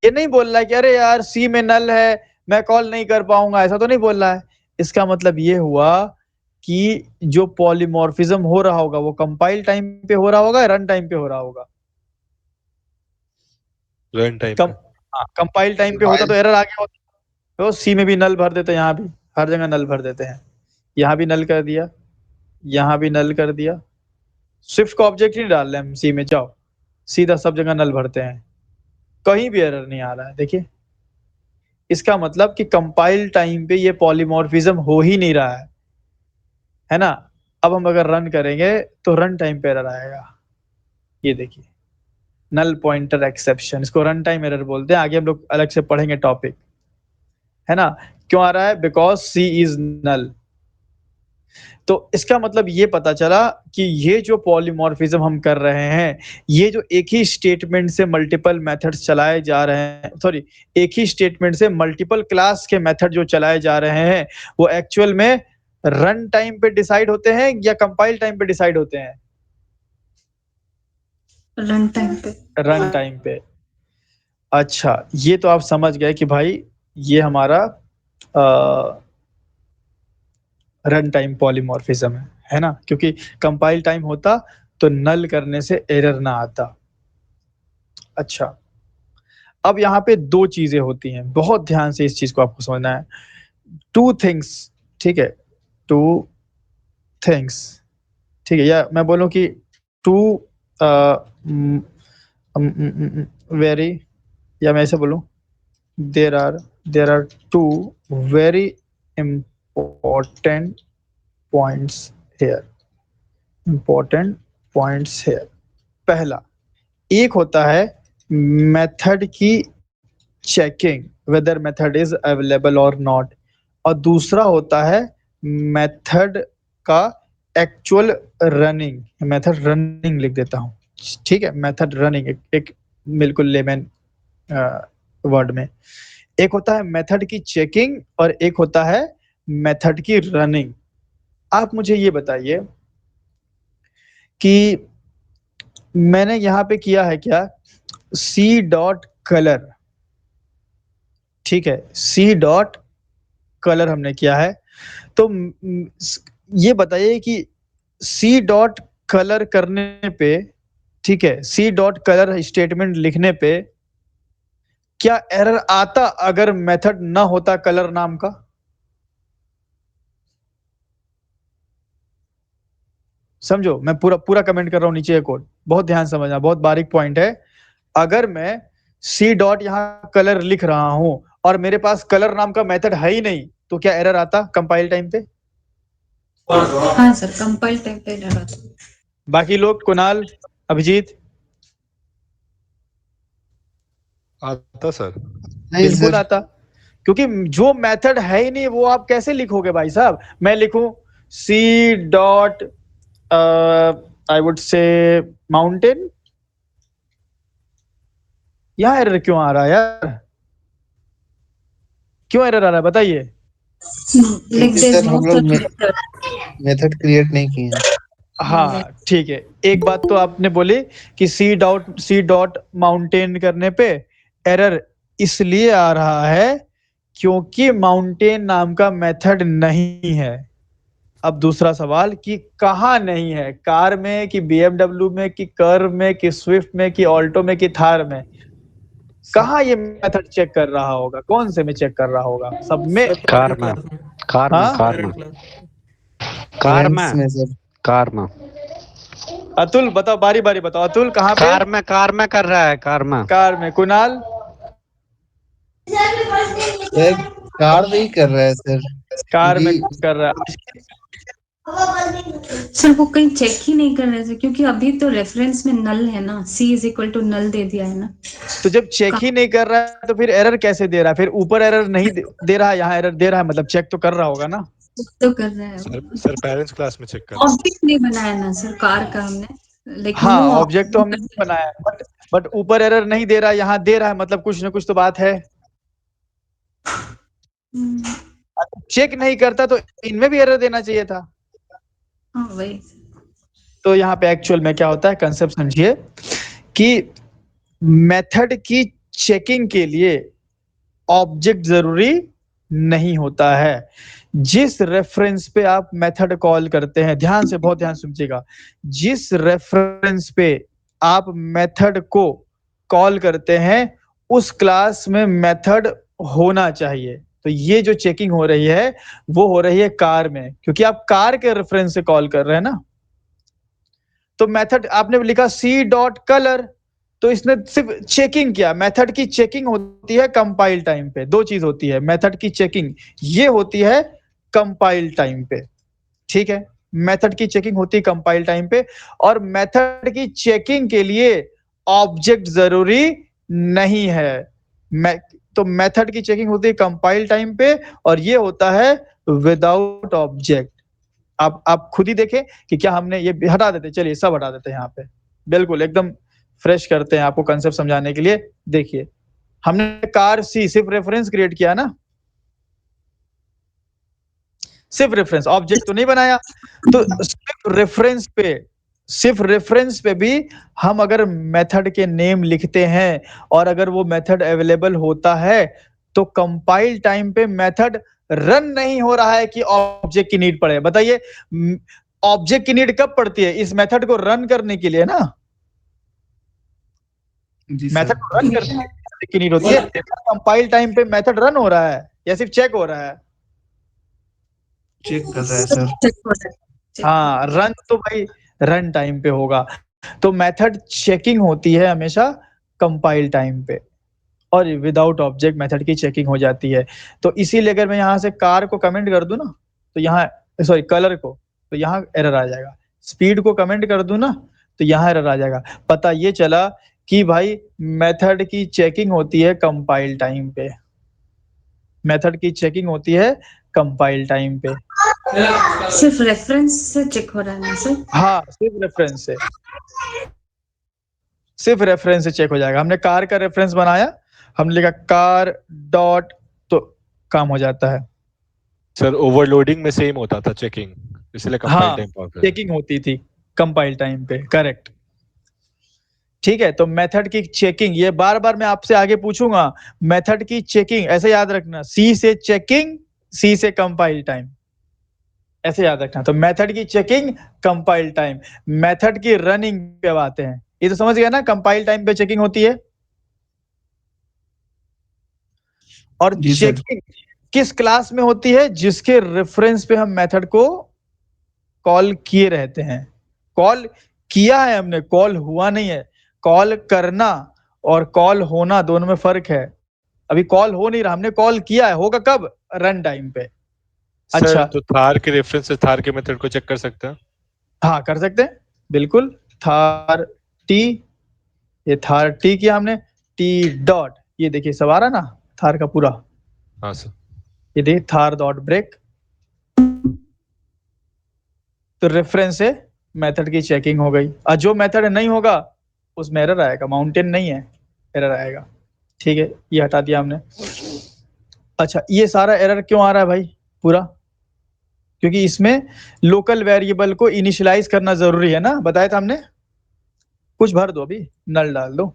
ये नहीं बोल रहा है कि अरे यार C में नल है मैं कॉल नहीं कर पाऊंगा, ऐसा तो नहीं बोल रहा है। इसका मतलब ये हुआ कि जो पॉलीमॉर्फिज्म हो रहा होगा वो कंपाइल टाइम पे हो रहा होगा, रन टाइम पे हो रहा होगा? रन टाइम कम, पे। हाँ, कंपाइल टाइम पे होता तो एरर आ गया होता। तो C में भी नल भर देते, यहाँ भी हर जगह नल भर देते हैं, यहाँ भी नल कर दिया, यहाँ भी नल कर दिया। स्विफ्ट का ऑब्जेक्ट ही नहीं डाल रहे हम C में, जाओ सीधा सब जगह नल भरते हैं, कहीं भी एरर नहीं आ रहा है। देखिए, इसका मतलब कि कंपाइल टाइम पे ये पॉलीमॉर्फिज्म हो ही नहीं रहा है ना। अब हम अगर रन करेंगे तो रन टाइम पे एरर आएगा, ये देखिए, नल पॉइंटर एक्सेप्शन, इसको रन टाइम एरर बोलते हैं, आगे हम लोग अलग से पढ़ेंगे टॉपिक, है ना। क्यों आ रहा है, बिकॉज C इज नल। तो इसका मतलब ये पता चला कि ये जो पॉलीमॉर्फिज्म हम कर रहे हैं, ये जो एक ही स्टेटमेंट से मल्टीपल मेथड्स चलाए जा रहे हैं, सॉरी, एक ही स्टेटमेंट से मल्टीपल क्लास के मेथड जो चलाए जा रहे हैं, वो एक्चुअल में रन टाइम पे डिसाइड होते हैं या कंपाइल टाइम पे डिसाइड होते हैं? रन टाइम पे। रन टाइम पे। अच्छा, ये तो आप समझ गए कि भाई ये हमारा रन टाइम पॉलीमॉर्फिज्म है ना, क्योंकि कंपाइल टाइम होता तो नल करने से एरर ना आता। अच्छा, अब यहाँ पे दो चीजें होती हैं, बहुत ध्यान से इस चीज को आपको समझना है। टू थिंग्स, ठीक है, टू थिंग्स, ठीक है, या मैं बोलूं कि टू वेरी, या मैं ऐसे बोलूं, there are two very important points here, important points here। पहला, एक होता है मेथड की checking weather method is available और नॉट, और दूसरा होता है मेथड का एक्चुअल रनिंग, मेथड रनिंग लिख देता हूँ, ठीक है। मेथड रनिंग एक बिल्कुल लेमन वर्ड में, एक होता है मेथड की चेकिंग और एक होता है मेथड की रनिंग। आप मुझे ये बताइए कि मैंने यहाँ पे किया है क्या, सी डॉट कलर, ठीक है, सी डॉट कलर हमने किया है। तो ये बताइए कि सी डॉट कलर करने पे, ठीक है, सी डॉट कलर स्टेटमेंट लिखने पे क्या एरर आता अगर मेथड ना होता कलर नाम का? समझो, मैं पूरा पूरा कमेंट कर रहा हूं नीचे कोड, बहुत ध्यान समझना, बहुत बारीक पॉइंट है। अगर मैं सी डॉट यहाँ कलर लिख रहा हूं और मेरे पास कलर नाम का मेथड है ही नहीं, तो क्या एरर आता कंपाइल टाइम पे? हाँ सर, कंपाइल टाइप पे एरर आता है। बाकी लोग, कुणाल, अभिजीत? आता सर। नहीं बिल्कुल सर, आता, क्योंकि जो मेथड है ही नहीं वो आप कैसे लिखोगे भाई साहब? मैं लिखूं C dot I would say mountain, यहां एरर क्यों आ रहा है यार? क्यों एरर आ रहा है बताइए? लाइक क्योंकि देयर इज सर नो हम लोग सच मेथड क्रिएट नहीं किए हैं। हाँ ठीक है, एक बात तो आपने बोली कि सी डॉट माउंटेन करने पे एरर इसलिए आ रहा है क्योंकि माउंटेन नाम का मेथड नहीं है। अब दूसरा सवाल कि कहाँ नहीं है, कार में कि BMW में कि कर्व में कि स्विफ्ट में कि ऑल्टो में कि थार में? कहाँ ये मेथड चेक कर रहा होगा? कौन से में चेक कर रहा होगा? सब में? सर कार पैरेंट में, क्लास में, कार में, हाँ, कार में, पैरेंट क्लास। कार पेरेंट्स में, में सर। कार में, अतुल बताओ, बारी बारी बताओ। अतुल कहाँ पे? कार में कर रहा है, कार में। कार में। कुणाल? सर कार में ही कर रहा है सर, कार में क्योंकि कर रहा है। सर वो कहीं चेक ही नहीं कर रहे थे, क्योंकि अभी तो रेफरेंस में नल है ना, सी इज इक्वल टू नल दे दिया है ना। तो जब चेक ही नहीं कर रहा है तो फिर एरर कैसे दे रहा है? फिर ऊपर एरर नहीं दे रहा है, यहाँ एरर दे रहा है, मतलब चेक तो कर रहा होगा ना? तो कर रहा है। सर पेरेंट्स क्लास में चेक कर रहा ऑब्जेक्ट नहीं बनाया ना सर कार का हमने, लाइक हाँ, नो ऑब्जेक्ट तो हमने नहीं बनाया है, बट ऊपर एरर नहीं दे रहा है, यहाँ दे रहा है, मतलब कुछ ना कुछ तो बात है। चेक नहीं करता तो इनमें भी एरर देना चाहिए था। हाँ वही। तो यहाँ पे एक्चुअल में क्या होता है, कंसेप्ट समझिए कि मेथड की चेकिंग के लिए ऑब्जेक्ट जरूरी नहीं होता है। जिस रेफरेंस पे आप मेथड कॉल करते हैं, ध्यान से, बहुत ध्यान सुनिएगा, जिस रेफरेंस पे आप मेथड को कॉल करते हैं उस क्लास में मेथड होना चाहिए। तो ये जो चेकिंग हो रही है वो हो रही है कार में, क्योंकि आप कार के रेफरेंस से कॉल कर रहे हैं ना। तो मेथड आपने लिखा सी डॉट कलर, तो इसने सिर्फ चेकिंग किया। मेथड की चेकिंग होती है कंपाइल टाइम पे, दो चीज होती है मेथड की चेकिंग, ये होती है कंपाइल टाइम पे, ठीक है। मेथड की चेकिंग होती है कंपाइल टाइम पे, और मेथड की चेकिंग के लिए ऑब्जेक्ट जरूरी नहीं है। तो मेथड की चेकिंग होती है कंपाइल टाइम पे और ये होता है विदाउट ऑब्जेक्ट। आप खुद ही देखें कि क्या हमने ये हटा देते, चलिए सब हटा देते हैं यहाँ पे, बिल्कुल एकदम फ्रेश करते हैं आपको कंसेप्ट समझाने के लिए। देखिए, हमने कार सी सिर्फ रेफरेंस क्रिएट किया ना, सिर्फ रेफरेंस, ऑब्जेक्ट तो नहीं बनाया। तो सिर्फ रेफरेंस पे भी हम अगर मेथड के नेम लिखते हैं और अगर वो मेथड अवेलेबल होता है तो कंपाइल टाइम पे मेथड रन नहीं हो रहा है कि ऑब्जेक्ट की नीड पड़े। बताइए, ऑब्जेक्ट की नीड कब पड़ती है? इस मेथड को रन करने के लिए ना, जी मेथड सर। को रन करने की नीड होती है। कंपाइल टाइम पे मेथड रन हो रहा है या सिर्फ चेक हो रहा है? चेक कर रहा है सर। हाँ, रन तो भाई रन टाइम पे होगा। तो मेथड चेकिंग होती है हमेशा कंपाइल टाइम पे, और विदाउट ऑब्जेक्ट मेथड की चेकिंग हो जाती है। तो इसीलिए अगर मैं यहाँ से कार को कमेंट कर दूं ना, तो यहाँ, सॉरी कलर को, तो यहाँ एरर आ जाएगा। स्पीड को कमेंट कर दूं ना, तो यहाँ एरर आ जाएगा। पता ये चला कि भाई मेथड की चेकिंग होती है कंपाइल टाइम पे, मेथड की चेकिंग होती है कंपाइल टाइम पे। सिर्फ रेफरेंस से चेक हो रहा है ना सर? हाँ, सिर्फ रेफरेंस से चेक हो जाएगा। हमने कार का रेफरेंस बनाया, हमने लिखा कार डॉट, तो काम हो जाता है। सर ओवरलोडिंग में सेम होता था चेकिंग, इसलिए कंपाइल हाँ, टाइम पर चेकिंग होती थी कंपाइल टाइम पे, करेक्ट। ठीक है, तो मेथड की चेकिंग, ये बार बार मैं आपसे आगे पूछूंगा। मेथड की चेकिंग ऐसे याद रखना, सी से चेकिंग, सी से कंपाइल टाइम, ऐसे याद रखना। तो मेथड की चेकिंग, कंपाइल टाइम। मेथड की रनिंग पे अब आते हैं। ये तो समझ गया ना, कंपाइल टाइम पे चेकिंग होती है। और जी सर। चेकिंग किस क्लास में होती है? जिसके रेफरेंस पे हम मेथड को कॉल किए रहते हैं। कॉल किया है हमने, कॉल हुआ नहीं है। कॉल करना और कॉल होना दोनों में फर्क है। अभी कॉल हो नहीं रहा, हमने कॉल किया है, होगा कब? रन टाइम पे। सर अच्छा, तो थार के रेफरेंस से थार के मेथड को चेक कर सकते हैं। हाँ कर सकते हैं, बिल्कुल। थार टी, ये थार टी किया हमने, टी डॉट, ये देखिए सब आ रहा ना थार का पूरा, हाँ सर। ये देखिए थार डॉट ब्रेक। तो रेफरेंस से मेथड की चेकिंग हो गई। और जो मेथड नहीं होगा उसमें एरर आएगा, माउंटेन नहीं है, एरर आएगा। ठीक है, ये हटा दिया हमने। अच्छा, ये सारा एरर क्यों आ रहा है भाई पूरा? क्योंकि इसमें लोकल वेरिएबल को इनिशियलाइज करना जरूरी है ना, बताया था हमने। कुछ भर दो, अभी नल डाल दो,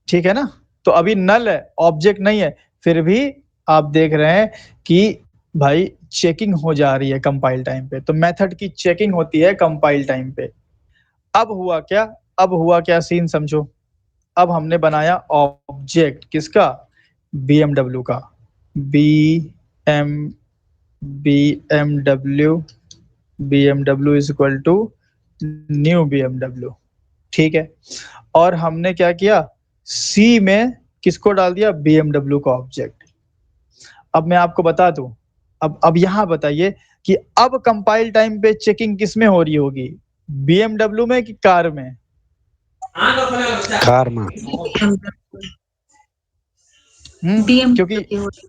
ठीक है ना। तो अभी नल है, ऑब्जेक्ट नहीं है, फिर भी आप देख रहे हैं कि भाई चेकिंग हो जा रही है कंपाइल टाइम पे। तो मेथड की चेकिंग होती है कंपाइल टाइम पे। अब हुआ क्या? अब हुआ क्या सीन समझो। अब हमने बनाया ऑब्जेक्ट किसका? BMW का। BMW is equal to new BMW, ठीक है। और हमने क्या किया? सी में किसको डाल दिया? BMW का ऑब्जेक्ट। अब मैं आपको बता दूं, अब यहां बताइए कि अब कंपाइल टाइम पे चेकिंग किस में हो रही होगी? BMW में कि कार में? कार में। क्योंकि BMW हो रही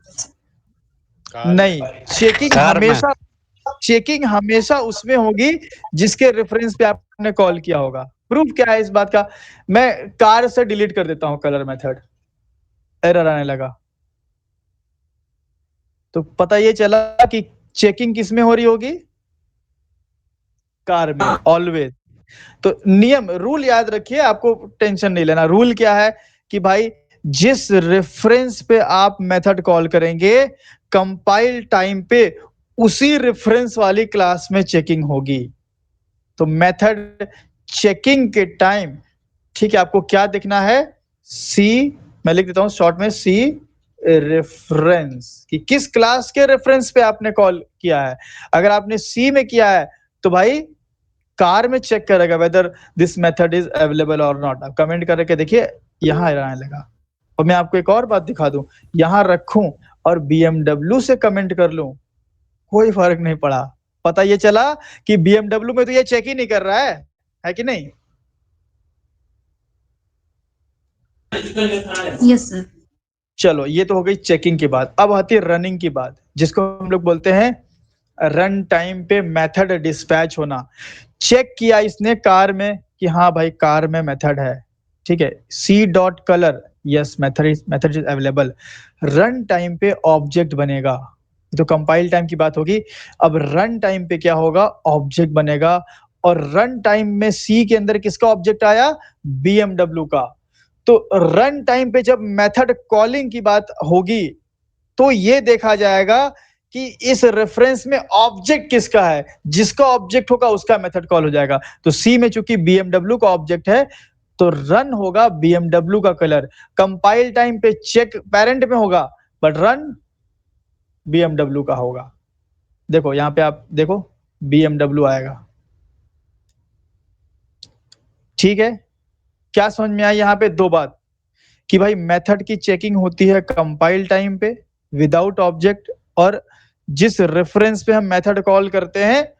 है। नहीं, कार में। चेकिंग हमेशा उसमें होगी जिसके रेफरेंस पे आपने कॉल किया होगा। प्रूफ क्या है इस बात का? मैं कार से डिलीट कर देता हूं कलर मेथड, एरर आने लगा। तो पता ये चला कि चेकिंग किस में हो रही होगी? कार में, ऑलवेज। तो नियम, रूल याद रखिए, आपको टेंशन नहीं लेना। रूल क्या है कि भाई जिस रेफरेंस पे आप मेथड कॉल करेंगे कंपाइल टाइम पे, उसी रेफरेंस वाली क्लास में चेकिंग होगी। तो मेथड चेकिंग के टाइम, ठीक है, आपको क्या देखना है? सी, मैं लिख देता हूं शॉर्ट में, सी रेफरेंस, कि किस क्लास के रेफरेंस पे आपने कॉल किया है। अगर आपने सी में किया है तो भाई कार में चेक करेगा whether this method is available और नॉट। आप कमेंट करके देखिए, यहां आने लगा। और मैं आपको एक और बात दिखा दूं, यहां रखूं और BMW से कमेंट कर लूं, कोई फर्क नहीं पड़ा। पता ये चला कि BMW में तो ये चेक ही नहीं कर रहा है कि नहीं? Yes sir. चलो, ये तो हो गई चेकिंग की बात। अब आती है रनिंग की बात, जिसको हम लोग बोलते हैं रन टाइम पे मेथड डिस्पैच होना। चेक किया इसने कार में कि हाँ भाई कार में मेथड है, ठीक है। C dot colour, yes method is available. Run time पे ऑब्जेक्ट बनेगा, तो कंपाइल टाइम की बात होगी। अब रन टाइम पे क्या होगा? ऑब्जेक्ट बनेगा। और रन टाइम में सी के अंदर किसका ऑब्जेक्ट आया? BMW का। तो रन टाइम पे जब मेथड कॉलिंग की बात होगी तो ये देखा जाएगा कि इस रेफरेंस में ऑब्जेक्ट किसका है। जिसका ऑब्जेक्ट होगा उसका मेथड कॉल हो जाएगा। तो सी में चूंकि BMW का ऑब्जेक्ट है तो रन होगा BMW का कलर। कंपाइल टाइम पे चेक पेरेंट में होगा, बट रन BMW का होगा। देखो यहां पे आप देखो, BMW आएगा, ठीक है। क्या समझ में आई यहां पे? दो बात कि भाई मेथड की चेकिंग होती है कंपाइल टाइम पे विदाउट ऑब्जेक्ट, और जिस रेफरेंस पे हम मेथड कॉल करते हैं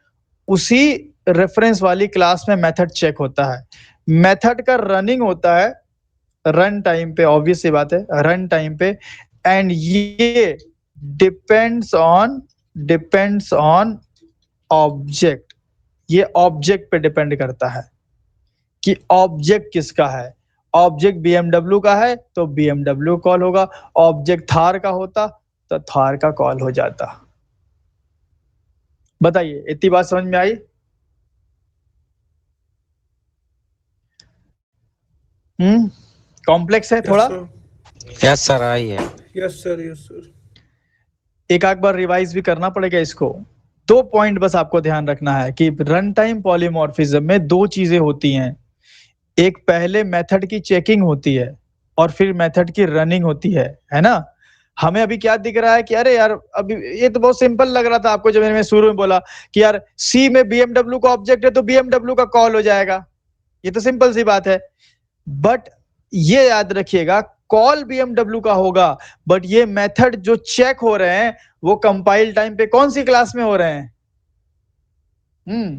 उसी रेफरेंस वाली क्लास में मेथड चेक होता है। मेथड का रनिंग होता है रन टाइम पे, ऑब्वियस सी बात है, रन टाइम पे। एंड ये डिपेंड्स ऑन ऑब्जेक्ट। ये ऑब्जेक्ट पे डिपेंड करता है कि ऑब्जेक्ट किसका है। ऑब्जेक्ट BMW का है तो BMW कॉल होगा, ऑब्जेक्ट थार का होता तो थार का कॉल हो जाता। बताइए, इतनी बात समझ में आई? कॉम्प्लेक्स है थोड़ा? यस सर, आई है। Yes sir, yes sir. एक आध बार रिवाइज भी करना पड़ेगा इसको। 2 पॉइंट बस आपको ध्यान रखना है कि रन टाइम पॉलीमॉर्फिज्म में 2 चीजें होती हैं। एक पहले मेथड की चेकिंग होती है और फिर मेथड की रनिंग होती है ना। हमें अभी क्या दिख रहा है कि अरे यार, अभी ये तो बहुत सिंपल लग रहा था आपको जब मैंने शुरू में बोला कि यार सी में BMW का ऑब्जेक्ट है तो BMW का कॉल हो जाएगा। ये तो सिंपल सी बात है, बट ये याद रखिएगा कॉल BMW का होगा, बट ये मेथड जो चेक हो रहे हैं वो कंपाइल टाइम पे कौन सी क्लास में हो रहे हैं?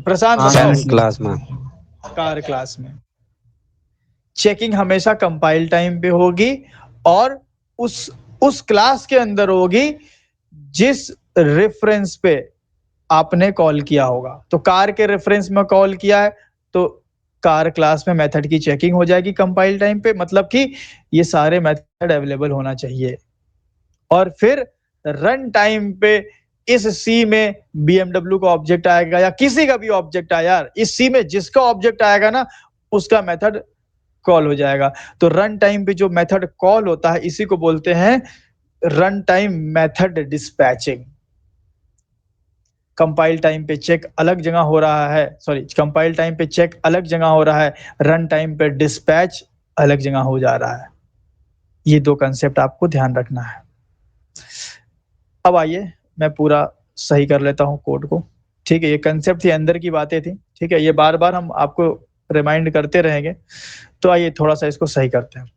प्रशांत बताओ। क्लास में। कार क्लास में। चेकिंग हमेशा कंपाइल टाइम पे होगी और उस क्लास के अंदर होगी जिस रेफरेंस पे आपने कॉल किया होगा। तो कार के रेफरेंस में कॉल किया है तो कार क्लास में मेथड की चेकिंग हो जाएगी कंपाइल टाइम पे, मतलब कि ये सारे मेथड अवेलेबल होना चाहिए। और फिर रन टाइम पे इस सी में BMW का ऑब्जेक्ट आएगा या किसी का भी ऑब्जेक्ट आया, यार इस सी में जिसका ऑब्जेक्ट आएगा ना उसका मेथड कॉल हो जाएगा। तो रन टाइम पे जो मेथड कॉल होता है इसी को बोलते हैं run time method dispatching. Compile time पे चेक अलग जगह हो रहा है, कंपाइल टाइम पे चेक अलग जगह हो रहा है, रन टाइम पे डिस्पैच अलग जगह हो जा रहा है। ये 2 कंसेप्ट आपको ध्यान रखना है। अब आइए मैं पूरा सही कर लेता हूं कोड को। ठीक है, ये कंसेप्ट थी, अंदर की बातें थी। ठीक है, ये बार बार हम आपको रिमाइंड करते रहेंगे। तो आइए थोड़ा सा इसको सही करते हैं।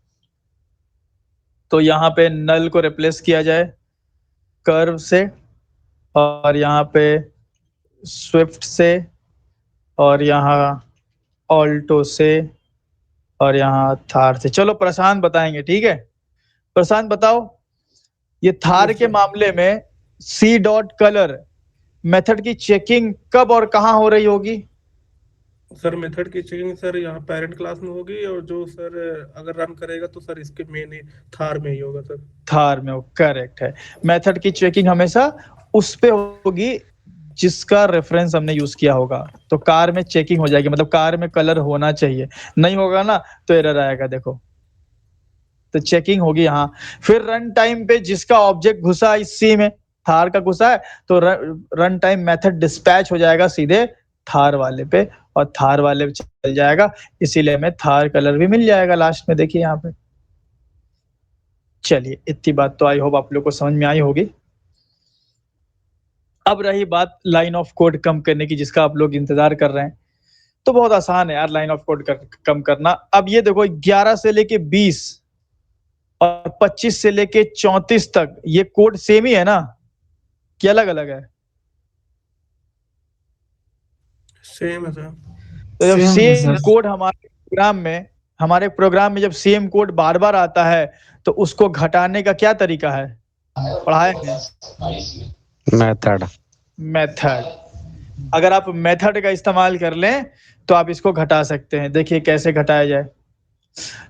तो यहाँ पे नल को रिप्लेस किया जाए कर्व से, और यहाँ पे स्विफ्ट से, और यहाँ ऑल्टो से, और यहाँ थार से। चलो प्रशांत बताएंगे, ठीक है? प्रशांत बताओ, ये थार के मामले में सी डॉट कलर मेथड की चेकिंग कब और कहाँ हो रही होगी? सर मेथड की चेकिंग सर यहाँ पेरेंट क्लास में होगी, और जो सर अगर रन करेगा तो सर इसके मेन थार में ही होगा सर। थार में हो, करेक्ट है। मेथड की चेकिंग हमेशा उस पे होगी जिसका रेफरेंस हमने यूज किया होगा। तो कार में चेकिंग हो जाएगी, मतलब कार में कलर होना चाहिए, नहीं होगा ना तो एरर आएगा। देखो, तो चेकिंग होगी यहाँ। फिर रन टाइम पे जिसका ऑब्जेक्ट घुसा इस सी में, थार का घुसा है, तो रन टाइम मेथड डिस्पैच हो जाएगा सीधे थार वाले पे, और थार वाले पे चल जाएगा, इसीलिए हमें थार कलर भी मिल जाएगा लास्ट में। देखिए यहाँ पे। चलिए, इतनी बात तो आई होप आप लोग को समझ में आई होगी। अब रही बात लाइन ऑफ कोड कम करने की, जिसका आप लोग इंतजार कर रहे हैं। तो बहुत आसान है यार लाइन ऑफ कोड कम करना। अब ये देखो, 11 से लेके 20 और 25 से लेके 34 तक ये कोड सेम ही है ना, कि अलग अलग है? सेम है सर। तो जब Same है सेम सर। कोड हमारे प्रोग्राम में जब सेम कोड बार बार आता है तो उसको घटाने का क्या तरीका है? पढ़ाए मेथड। मेथड। अगर आप मेथड का इस्तेमाल कर लें तो आप इसको घटा सकते हैं। देखिए कैसे घटाया जाए।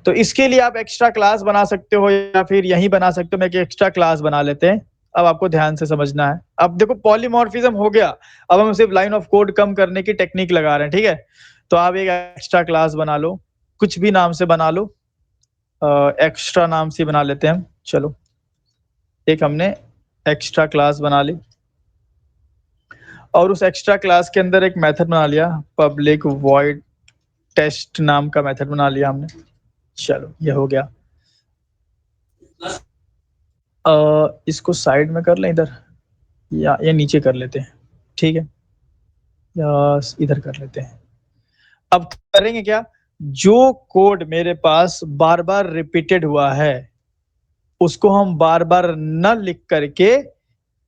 तो इसके लिए आप एक्स्ट्रा क्लास बना सकते हो या फिर यही बना सकते हो। मैं कि एक्स्ट्रा क्लास बना लेते हैं। अब आपको ध्यान से समझना है। अब देखो पॉलीमॉर्फिज्म हो गया, अब हम सिर्फ लाइन ऑफ कोड कम करने की टेक्निक लगा रहे हैं, ठीक है? तो आप एक एक्स्ट्रा क्लास बना लो, कुछ भी नाम से बना लो, एक्स्ट्रा नाम से बना लेते हैं हम। चलो, एक हमने एक्स्ट्रा क्लास बना ली, और उस एक्स्ट्रा क्लास के अंदर एक मेथड बना लिया, पब्लिक वॉइड टेस्ट नाम का मेथड बना लिया हमने। चलो, ये हो गया। इसको साइड में कर लें इधर, या ये नीचे कर लेते हैं, ठीक है? या इधर कर लेते हैं। अब करेंगे क्या, जो कोड मेरे पास बार बार रिपीटेड हुआ है उसको हम बार बार न लिख करके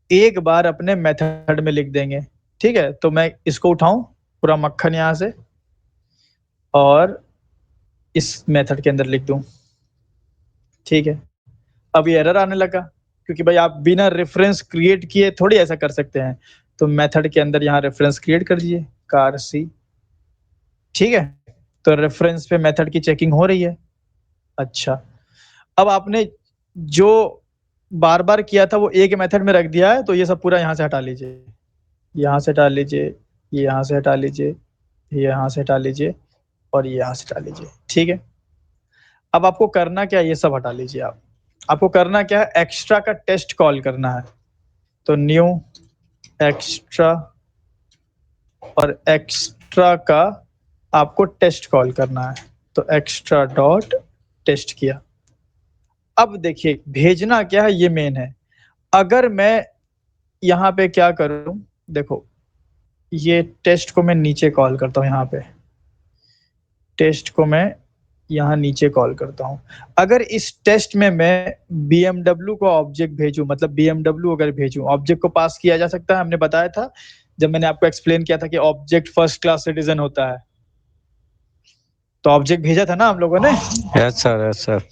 एक बार अपने मेथड में लिख देंगे, ठीक है? तो मैं इसको उठाऊं पूरा मक्खन यहां से और इस मेथड के अंदर लिख दूं, ठीक है? अब ये एरर आने लगा, क्योंकि भाई आप बिना रेफरेंस क्रिएट किए थोड़ी ऐसा कर सकते हैं। तो मेथड के अंदर यहाँ रेफरेंस क्रिएट कर दीजिए कार सी, ठीक है। तो रेफरेंस पे मेथड की चेकिंग हो रही है। अच्छा, अब आपने जो बार बार किया था वो एक मेथड में रख दिया है, तो ये सब पूरा यहाँ से हटा लीजिए, यहाँ से हटा लीजिए, ये यहाँ से हटा लीजिए, ये यहाँ से हटा लीजिए और ये यहाँ से हटा लीजिए, ठीक है। अब आपको करना क्या है, ये सब हटा लीजिए। आपको करना क्या है, एक्स्ट्रा का टेस्ट कॉल करना है। तो न्यू एक्स्ट्रा और एक्स्ट्रा का आपको टेस्ट कॉल करना है। तो एक्स्ट्रा डॉट टेस्ट किया। अब देखिए भेजना क्या है, ये मेन है। अगर मैं यहाँ पे क्या करूं, देखो ये टेस्ट को मैं नीचे कॉल करता हूं, यहाँ पे टेस्ट को मैं यहाँ नीचे कॉल करता हूं। अगर इस टेस्ट में मैं BMW को ऑब्जेक्ट भेजूं, मतलब BMW अगर भेजूं, ऑब्जेक्ट को पास किया जा सकता है। हमने बताया था जब मैंने आपको एक्सप्लेन किया था कि ऑब्जेक्ट फर्स्ट क्लास सिटीजन होता है। तो ऑब्जेक्ट भेजा था ना हम लोगों ने। Yes sir, yes sir.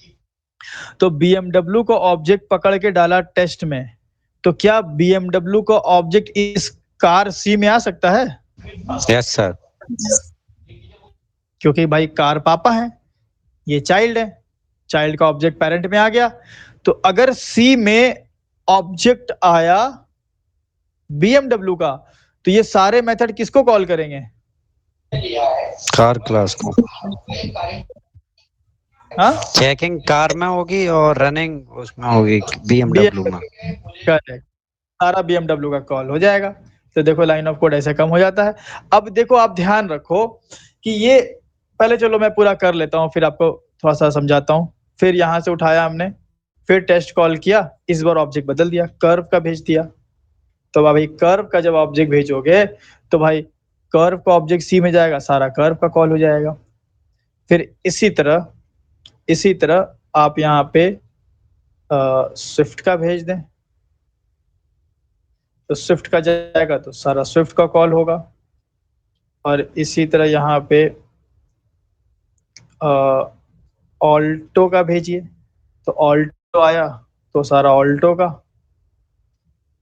तो BMW को ऑब्जेक्ट पकड़ के डाला टेस्ट में, तो क्या BMW को ऑब्जेक्ट इस कार सी में आ सकता है? Yes sir. क्योंकि भाई कार पापा है, ये चाइल्ड है, चाइल्ड का ऑब्जेक्ट पेरेंट में आ गया। तो अगर सी में ऑब्जेक्ट आया BMW का, तो ये सारे मेथड किसको कॉल करेंगे? कार क्लास को। हाँ, चेकिंग कार में होगी और रनिंग उसमें होगी BMW में। करेक्ट, सारा BMW का कॉल हो जाएगा। तो देखो लाइन ऑफ कोड ऐसे कम हो जाता है। अब देखो आप ध्यान रखो कि ये पहले, चलो मैं पूरा कर लेता हूँ फिर आपको थोड़ा सा समझाता हूँ। फिर यहाँ से उठाया हमने, फिर टेस्ट कॉल किया, इस बार ऑब्जेक्ट बदल दिया, कर्व का भेज दिया। तो भाई कर्व का जब ऑब्जेक्ट भेजोगे तो भाई कर्व का ऑब्जेक्ट सी में जाएगा, सारा कर्व का कॉल हो जाएगा। फिर इसी तरह आप यहाँ पे स्विफ्ट का भेज दें, तो स्विफ्ट का जाएगा तो सारा स्विफ्ट का कॉल होगा। और इसी तरह यहाँ पे ऑल्टो का भेजिए, तो ऑल्टो आया तो सारा ऑल्टो का।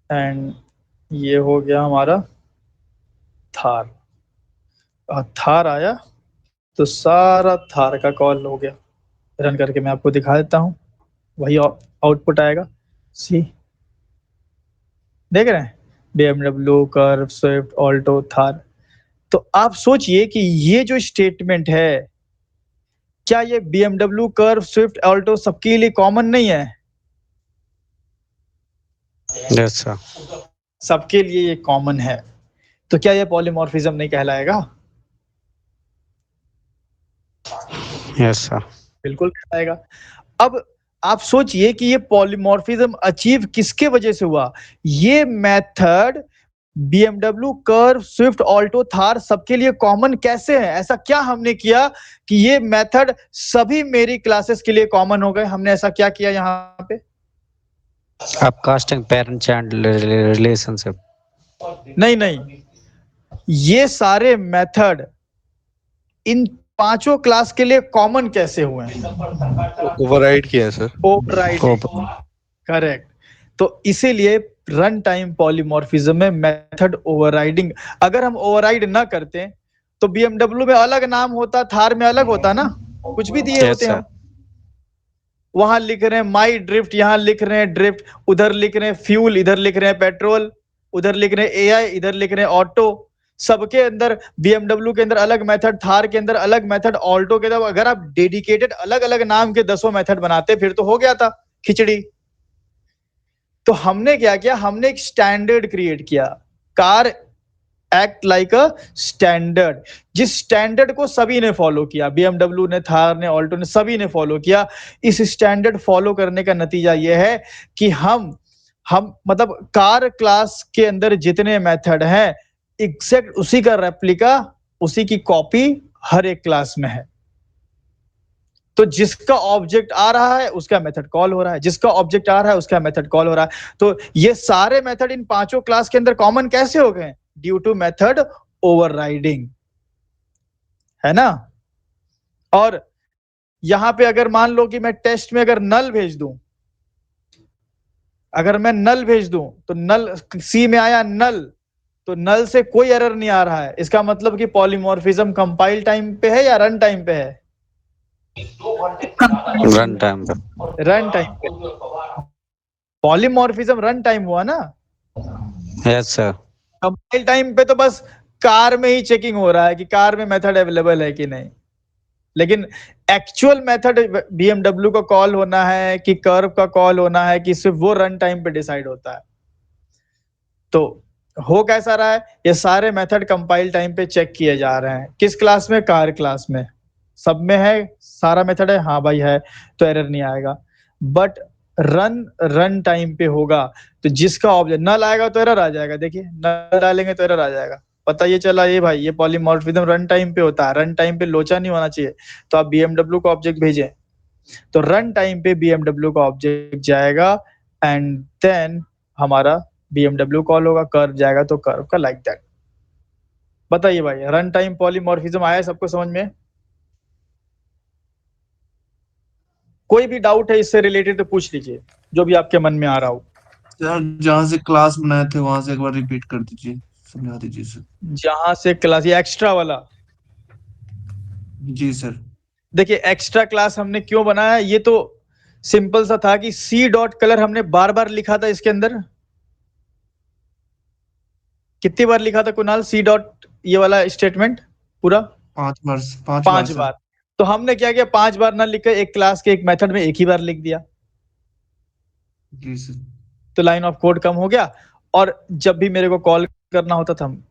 एंड ये हो गया हमारा थार, और थार आया तो सारा थार का कॉल हो गया। रन करके मैं आपको दिखा देता हूँ, वही आउटपुट आएगा। सी देख रहे हैं, BMW, curve, Swift, Alto, Thar. तो आप सोचिए कि ये जो स्टेटमेंट है, क्या ये BMW, कर्व, स्विफ्ट, ऑल्टो सबके लिए कॉमन नहीं है? Yes sir. सबके लिए ये कॉमन है। तो क्या ये पॉलीमॉर्फिज्म नहीं कहलाएगा? Yes sir. बिल्कुल कहलाएगा। अब आप सोचिए कि ये पॉलीमॉर्फिज्म अचीव किसके वजह से हुआ। ये method BMW, curve, Swift, Alto, Thar सबके लिए कॉमन कैसे है? ऐसा क्या हमने किया कि ये मेथड सभी मेरी क्लासेस के लिए कॉमन हो गए? हमने ऐसा क्या किया यहाँ पे? अपकास्टिंग पेरेंट चाइल्ड रिलेशनशिप। नहीं, ये सारे मेथड इन पांचों क्लास के लिए कॉमन कैसे हुए हैं? ओवरराइड किया है सर। Override, correct. तो इसीलिए रन टाइम पॉलीमॉर्फिज्म में मेथड ओवरराइडिंग, अगर हम ओवरराइड ना करते तो BMW में अलग नाम होता, थार में अलग होता ना, कुछ भी दिए होते हम। वहां लिख रहे हैं माई ड्रिफ्ट, यहाँ लिख रहे हैं ड्रिफ्ट, उधर लिख रहे हैं फ्यूल, इधर लिख रहे हैं पेट्रोल, उधर लिख रहे हैं AI, इधर लिख रहे हैं ऑटो। सबके अंदर BMW के अंदर अलग मेथड, थार के अंदर अलग मेथड, ऑल्टो के अंदर। अगर आप डेडिकेटेड अलग अलग नाम के 10 मेथड बनाते फिर तो हो गया था खिचड़ी। तो हमने क्या किया, हमने एक स्टैंडर्ड क्रिएट किया। Car act like a standard, जिस स्टैंडर्ड को सभी ने फॉलो किया, BMW ने, थार ने, ऑल्टो ने, सभी ने फॉलो किया। इस स्टैंडर्ड फॉलो करने का नतीजा यह है कि हम मतलब कार क्लास के अंदर जितने मेथड हैं एग्जैक्ट उसी का रेप्लिका, उसी की कॉपी हर एक क्लास में है। तो जिसका ऑब्जेक्ट आ रहा है उसका मेथड कॉल हो रहा है, जिसका ऑब्जेक्ट आ रहा है उसका मेथड कॉल हो रहा है। तो ये सारे मेथड इन पांचों क्लास के अंदर कॉमन कैसे हो गए? ड्यू टू मेथड ओवरराइडिंग, है ना। और यहां पे अगर मान लो कि मैं टेस्ट में अगर नल भेज दूं, अगर मैं नल भेज दूं तो नल सी में आया नल, तो नल से कोई एरर नहीं आ रहा है, इसका मतलब कि पॉलीमॉर्फिज्म कंपाइल टाइम पे है या रन टाइम पे है? रन टाइम पे। रन टाइम पे। पॉलीमॉर्फिज्म रन टाइम हुआ ना। Yes sir. कंपाइल टाइम पे तो बस कार में ही चेकिंग हो रहा है कि कार में मेथड अवेलेबल है कि नहीं, लेकिन एक्चुअल मेथड बीएमडब्ल्यू का कॉल होना है कि कर्व का कॉल होना है कि सिर्फ वो रन टाइम पे डिसाइड होता है। तो हो कैसा रहा है, ये सारे मेथड कंपाइल टाइम पे चेक किए जा रहे हैं। किस क्लास में? कार क्लास में। सब में है सारा मेथड है, हाँ भाई है, तो एरर नहीं आएगा। बट रन टाइम पे होगा तो जिसका ऑब्जेक्ट नल आएगा तो एरर आ जाएगा। देखिए नल डालेंगे तो एरर आ जाएगा। पता ये चला ये भाई ये पॉलीमॉर्फिज्म रन टाइम पे होता है, रन टाइम पे लोचा नहीं होना चाहिए। तो आप बीएमडब्ल्यू को ऑब्जेक्ट भेजें तो रन टाइम पे बीएमडब्ल्यू का ऑब्जेक्ट जाएगा एंड देन हमारा बीएमडब्ल्यू कॉल होगा, कर्व जाएगा तो कर्व का लाइक दैट। बताइए भाई रन टाइम पॉलीमॉर्फिज्म आया सबको समझ में? कोई भी डाउट है इससे रिलेटेड तो पूछ लीजिए, जो भी आपके मन में आ रहा हो। सर जहाँ से क्लास बनाए थे वहां से एक बार रिपीट कर दीजिए, समझा दीजिए सर। जहां से क्लास, ये एक्स्ट्रा वाला? जी सर। देखिए एक्स्ट्रा क्लास हमने क्यों बनाया, ये तो सिंपल सा था कि सी डॉट कलर हमने बार बार लिखा था इसके अंदर। कितनी बार लिखा था कुणाल सी डॉट ये वाला स्टेटमेंट पूरा? 5 बार। 5 बार 5 सर। बार। तो हमने क्या किया, 5 बार ना लिख के एक क्लास के एक मेथड में एक ही बार लिख दिया, जी सर। तो लाइन ऑफ कोड कम हो गया। और जब भी मेरे को कॉल करना होता था हम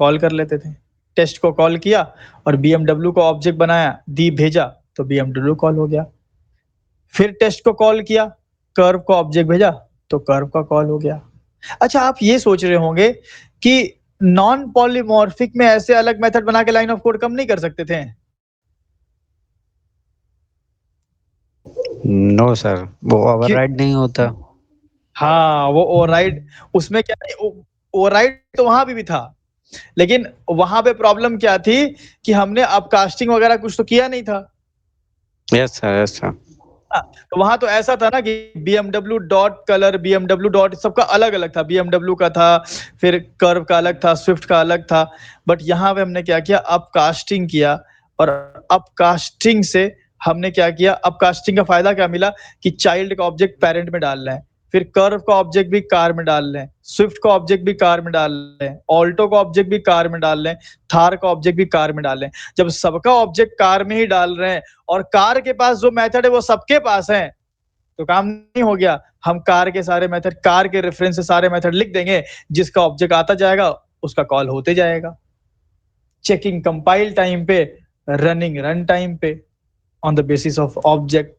कॉल कर लेते थे। टेस्ट को कॉल किया और बीएमडब्ल्यू को ऑब्जेक्ट बनाया, दी भेजा तो बीएमडब्ल्यू कॉल हो गया। फिर टेस्ट को कॉल किया, कर्व को ऑब्जेक्ट भेजा तो कर्व का कॉल हो गया। अच्छा आप ये सोच रहे होंगे कि नॉन पॉलीमॉर्फिक में ऐसे अलग मेथड बना के लाइन ऑफ कोड कम नहीं कर सकते थे? नो सर, वो ओवरराइड नहीं होता। हाँ वो ओवरराइड, उसमें क्या है, ओवरराइड तो वहां भी था, लेकिन वहां पे प्रॉब्लम क्या थी कि हमने अपकास्टिंग वगैरह कुछ तो किया नहीं था। Yes sir, yes sir. तो वहां तो ऐसा था ना कि BMW dot colour, BMW dot, सबका अलग अलग था। BMW का था, फिर कर्व का अलग था, स्विफ्ट का अलग था। बट यहाँ पे हमने क्या किया, अपकास्टिंग किया। और अपकास्टिंग से हमने क्या किया, अपकास्टिंग का फायदा क्या मिला कि चाइल्ड का ऑब्जेक्ट पेरेंट में डाल रहे हैं, फिर कर्व का ऑब्जेक्ट भी कार में डाल रहे हैं, स्विफ्ट का ऑब्जेक्ट भी कार में डाल रहे हैं, ऑल्टो का ऑब्जेक्ट भी कार में डाल रहे हैं, थार का ऑब्जेक्ट भी कार में डाल रहे हैं। जब सबका ऑब्जेक्ट कार में ही डाल रहे हैं और कार के पास जो मेथड है वो सबके पास है, तो काम नहीं हो गया। हम कार के सारे मेथड, कार के रेफरेंस से सारे मेथड लिख देंगे, जिसका ऑब्जेक्ट आता जाएगा उसका कॉल होते जाएगा। चेकिंग कंपाइल टाइम पे, रनिंग रन टाइम पे, on the basis of object.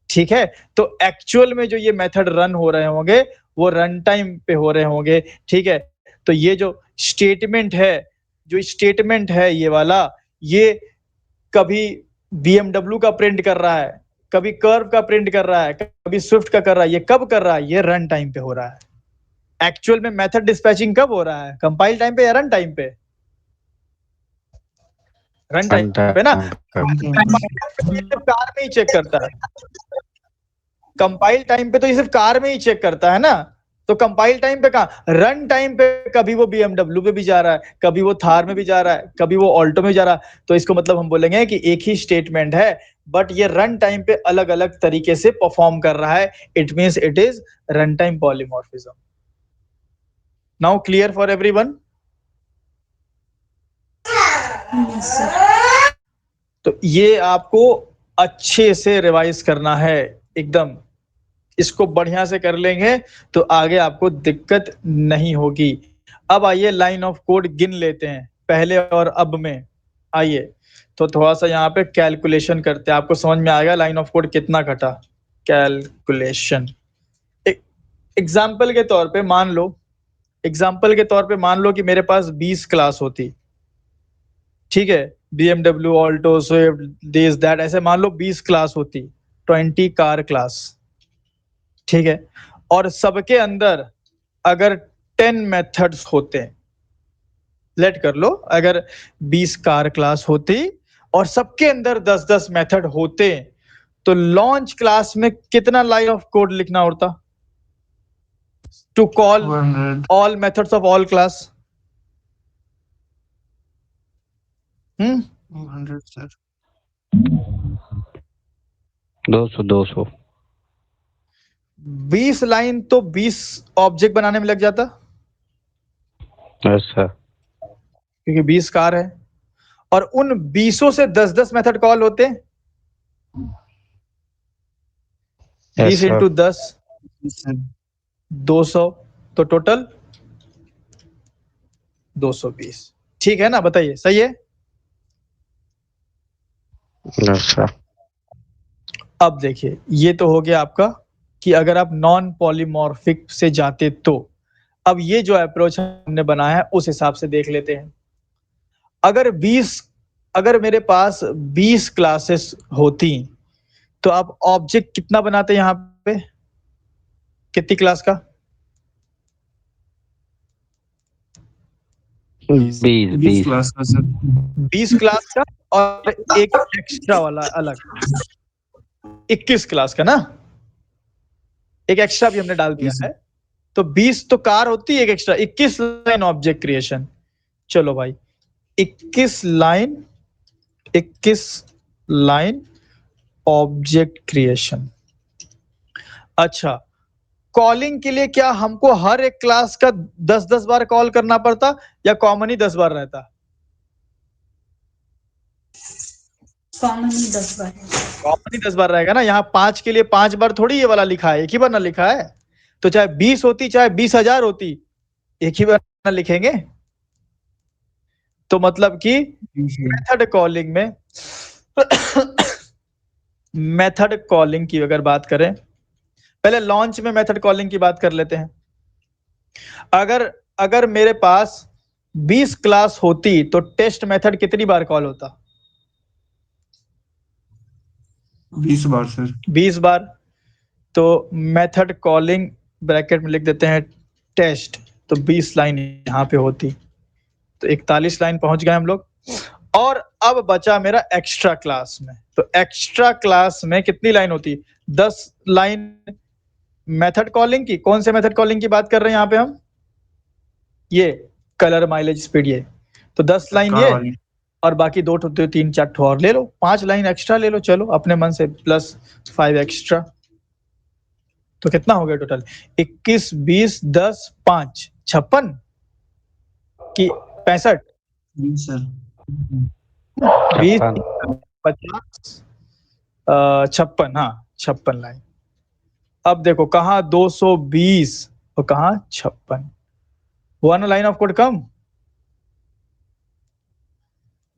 ठीक है, तो एक्चुअल में जो ये मेथड रन हो रहे होंगे वो रन टाइम पे हो रहे होंगे। ठीक है, तो ये जो स्टेटमेंट है ये वाला, ये कभी BMW का प्रिंट कर रहा है, कभी कर्व का प्रिंट कर रहा है, कभी स्विफ्ट का कर रहा है। ये कब कर रहा है? ये रन टाइम पे हो रहा है। एक्चुअल में मेथड डिस्पैचिंग कब हो रहा है, कंपाइल टाइम पे या रन टाइम पे? रन टाइम पे ना। सिर्फ कार में ही चेक करता है, कंपाइल टाइम पे तो ये सिर्फ कार में ही चेक करता है ना। तो कंपाइल टाइम पे कहाँ, रन टाइम पे कभी वो BMW पे भी जा रहा है, कभी वो थार में भी जा रहा है, कभी वो ऑल्टो में जा रहा है। तो इसको मतलब हम बोलेंगे कि एक ही स्टेटमेंट है, बट ये रन टाइम पे अलग अलग तरीके से परफॉर्म कर रहा है। It means it is run time polymorphism. Now clear for everyone? तो ये आपको अच्छे से रिवाइज करना है एकदम। इसको बढ़िया से कर लेंगे तो आगे आपको दिक्कत नहीं होगी। अब आइए लाइन ऑफ कोड गिन लेते हैं पहले और अब में। आइए तो थोड़ा सा यहाँ पे कैलकुलेशन करते हैं, आपको समझ में आएगा लाइन ऑफ कोड कितना घटा। कैलकुलेशन एग्जाम्पल के तौर पे मान लो कि मेरे पास 20 क्लास होती। ठीक है, BMW, Alto, Swift, this that, ऐसे मान लो 20 क्लास होती, 20 कार क्लास। ठीक है, और सबके अंदर अगर 10 मेथड्स होते, लेट कर लो अगर 20 कार क्लास होती और सबके अंदर 10-10 मेथड होते, तो लॉन्च क्लास में कितना लाइन ऑफ कोड लिखना होता? to call 200 all methods of all class? 200 sir 200 20 line तो 20 ऑब्जेक्ट बनाने में लग जाता, अच्छा क्योंकि 20 कार है, और उन 20 से 10-10 मेथड कॉल होते हैं। 20 सर इंटू 10 सर 200, तो टोटल 220। ठीक है ना, बताइए सही है। अच्छा अब देखिए, ये तो हो गया आपका कि अगर आप नॉन पॉलीमॉर्फिक से जाते तो। अब ये जो अप्रोच हमने बनाया है उस हिसाब से देख लेते हैं। अगर मेरे पास 20 क्लासेस होती तो आप ऑब्जेक्ट कितना बनाते यहाँ पे, कितनी क्लास का? 20 20 क्लास का सर 20 क्लास का, और एक एक्स्ट्रा वाला अलग 21 क्लास का ना, एक एक्स्ट्रा भी हमने डाल दिया Yes, है। तो 20 तो कार होती है, एक एक्स्ट्रा 21 लाइन ऑब्जेक्ट क्रिएशन। चलो भाई 21 लाइन ऑब्जेक्ट क्रिएशन। अच्छा, कॉलिंग के लिए क्या हमको हर एक क्लास का 10-10 बार कॉल करना पड़ता, या कॉमन ही 10 बार रहता? कॉमन ही 10 बार है। कॉमन ही 10 बार रहेगा ना। यहाँ 5 के लिए 5 बार थोड़ी ये वाला लिखा है, एक ही बार ना लिखा है। तो चाहे 20 होती, चाहे 20,000 होती, एक ही बार ना लिखेंगे। तो मतलब कि मेथड कॉलिंग में मेथड कॉलिंग की अगर बात करें, पहले लॉन्च में मेथड कॉलिंग की बात कर लेते हैं। अगर मेरे पास 20 क्लास होती तो टेस्ट मेथड कितनी बार कॉल होता? 20 बार सर 20 बार। तो मेथड कॉलिंग ब्रैकेट में लिख देते हैं टेस्ट, तो 20 लाइन यहाँ पे होती, तो 41 लाइन पहुंच गए हम लोग। और अब बचा मेरा एक्स्ट्रा क्लास में, तो एक्स्ट्रा क्लास में कितनी लाइन होती? 10 लाइन मेथड कॉलिंग की। कौन से मेथड कॉलिंग की बात कर रहे हैं यहाँ पे हम? ये कलर माइलेज स्पीड, ये तो 10 लाइन कार ये, वाली और बाकी 2 3 4 और ले लो, 5 लाइन एक्स्ट्रा ले लो, चलो अपने मन से, प्लस 5 एक्स्ट्रा। तो कितना हो गया टोटल? 21 20 10 5 56 की 65 जी सर 20 56 50 56, हाँ 56 लाइन। अब देखो कहाँ 220 और कहाँ 56, हुआ ना लाइन ऑफ कोड कम।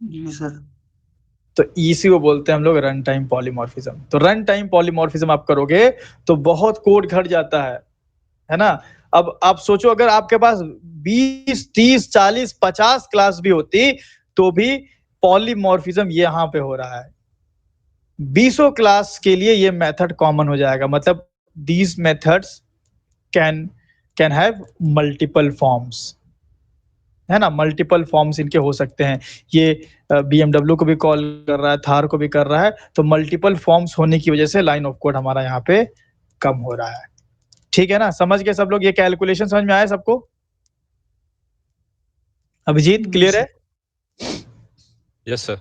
जी सर तो इसी को बोलते हैं हम लोग रन टाइम पॉलीमॉर्फिज्म। तो रन टाइम पॉलीमॉर्फिज्म आप करोगे तो बहुत कोड घट जाता है ना। अब आप सोचो, अगर आपके पास 20 30 40 50 क्लास भी होती तो भी पॉलीमॉर्फिज्म यहाँ पे हो रहा है। 20 क्लास के लिए ये मेथड कॉमन हो जाएगा, मतलब these methods can have multiple forms, है ना। मल्टीपल फॉर्म्स इनके हो सकते हैं। ये BMW को भी कॉल कर रहा है, थार को भी कर रहा है, तो मल्टीपल फॉर्म्स होने की वजह से लाइन ऑफ कोड हमारा यहाँ पे कम हो रहा है। ठीक है ना, समझ गए सब लोग? ये कैलकुलेशन समझ में आया सबको? अभिजीत क्लियर है? Yes sir.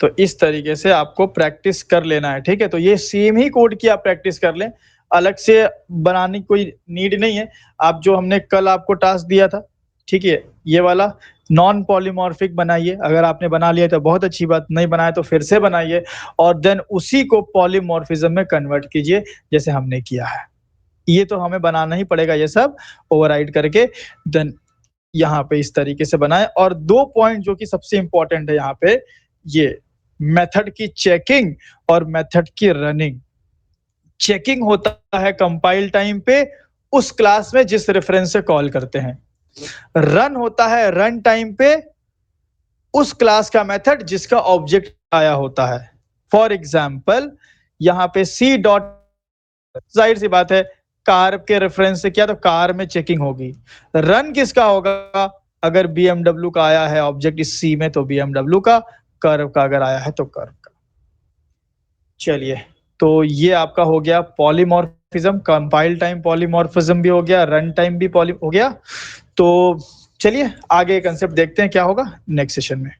तो इस तरीके से आपको प्रैक्टिस कर लेना है, ठीक है। तो ये सेम ही कोड की आप प्रैक्टिस कर लें, अलग से बनाने की कोई नीड नहीं है। आप जो हमने कल आपको टास्क दिया था, ठीक है, ये वाला नॉन पॉलीमॉर्फिक बनाइए। अगर आपने बना लिया तो बहुत अच्छी बात, नहीं बनाया तो फिर से बनाइए, और देन उसी को पॉलीमॉर्फिज्म में कन्वर्ट कीजिए जैसे हमने किया है। ये तो हमें बनाना ही पड़ेगा, ये सब ओवरराइड करके देन यहाँ पे इस तरीके से बनाए। और 2 पॉइंट जो कि सबसे इंपॉर्टेंट है यहाँ पे, ये मेथड की चेकिंग और मेथड की रनिंग। चेकिंग होता है कंपाइल टाइम पे उस क्लास में जिस रेफरेंस से कॉल करते हैं, रन होता है रन टाइम पे उस क्लास का मेथड जिसका ऑब्जेक्ट आया होता है। फॉर एग्जाम्पल यहाँ पे सी डॉट, जाहिर सी बात है कार के रेफरेंस से किया तो कार में चेकिंग होगी। रन किसका होगा? अगर BMW का आया है ऑब्जेक्ट इस सी में तो BMW का, कर्व का अगर आया है तो कर्व का। चलिए, तो ये आपका हो गया polymorph polymorphism, compile time polymorphism भी हो गया, रन टाइम भी पॉली हो गया। तो चलिए आगे कंसेप्ट देखते हैं क्या होगा नेक्स्ट सेशन में।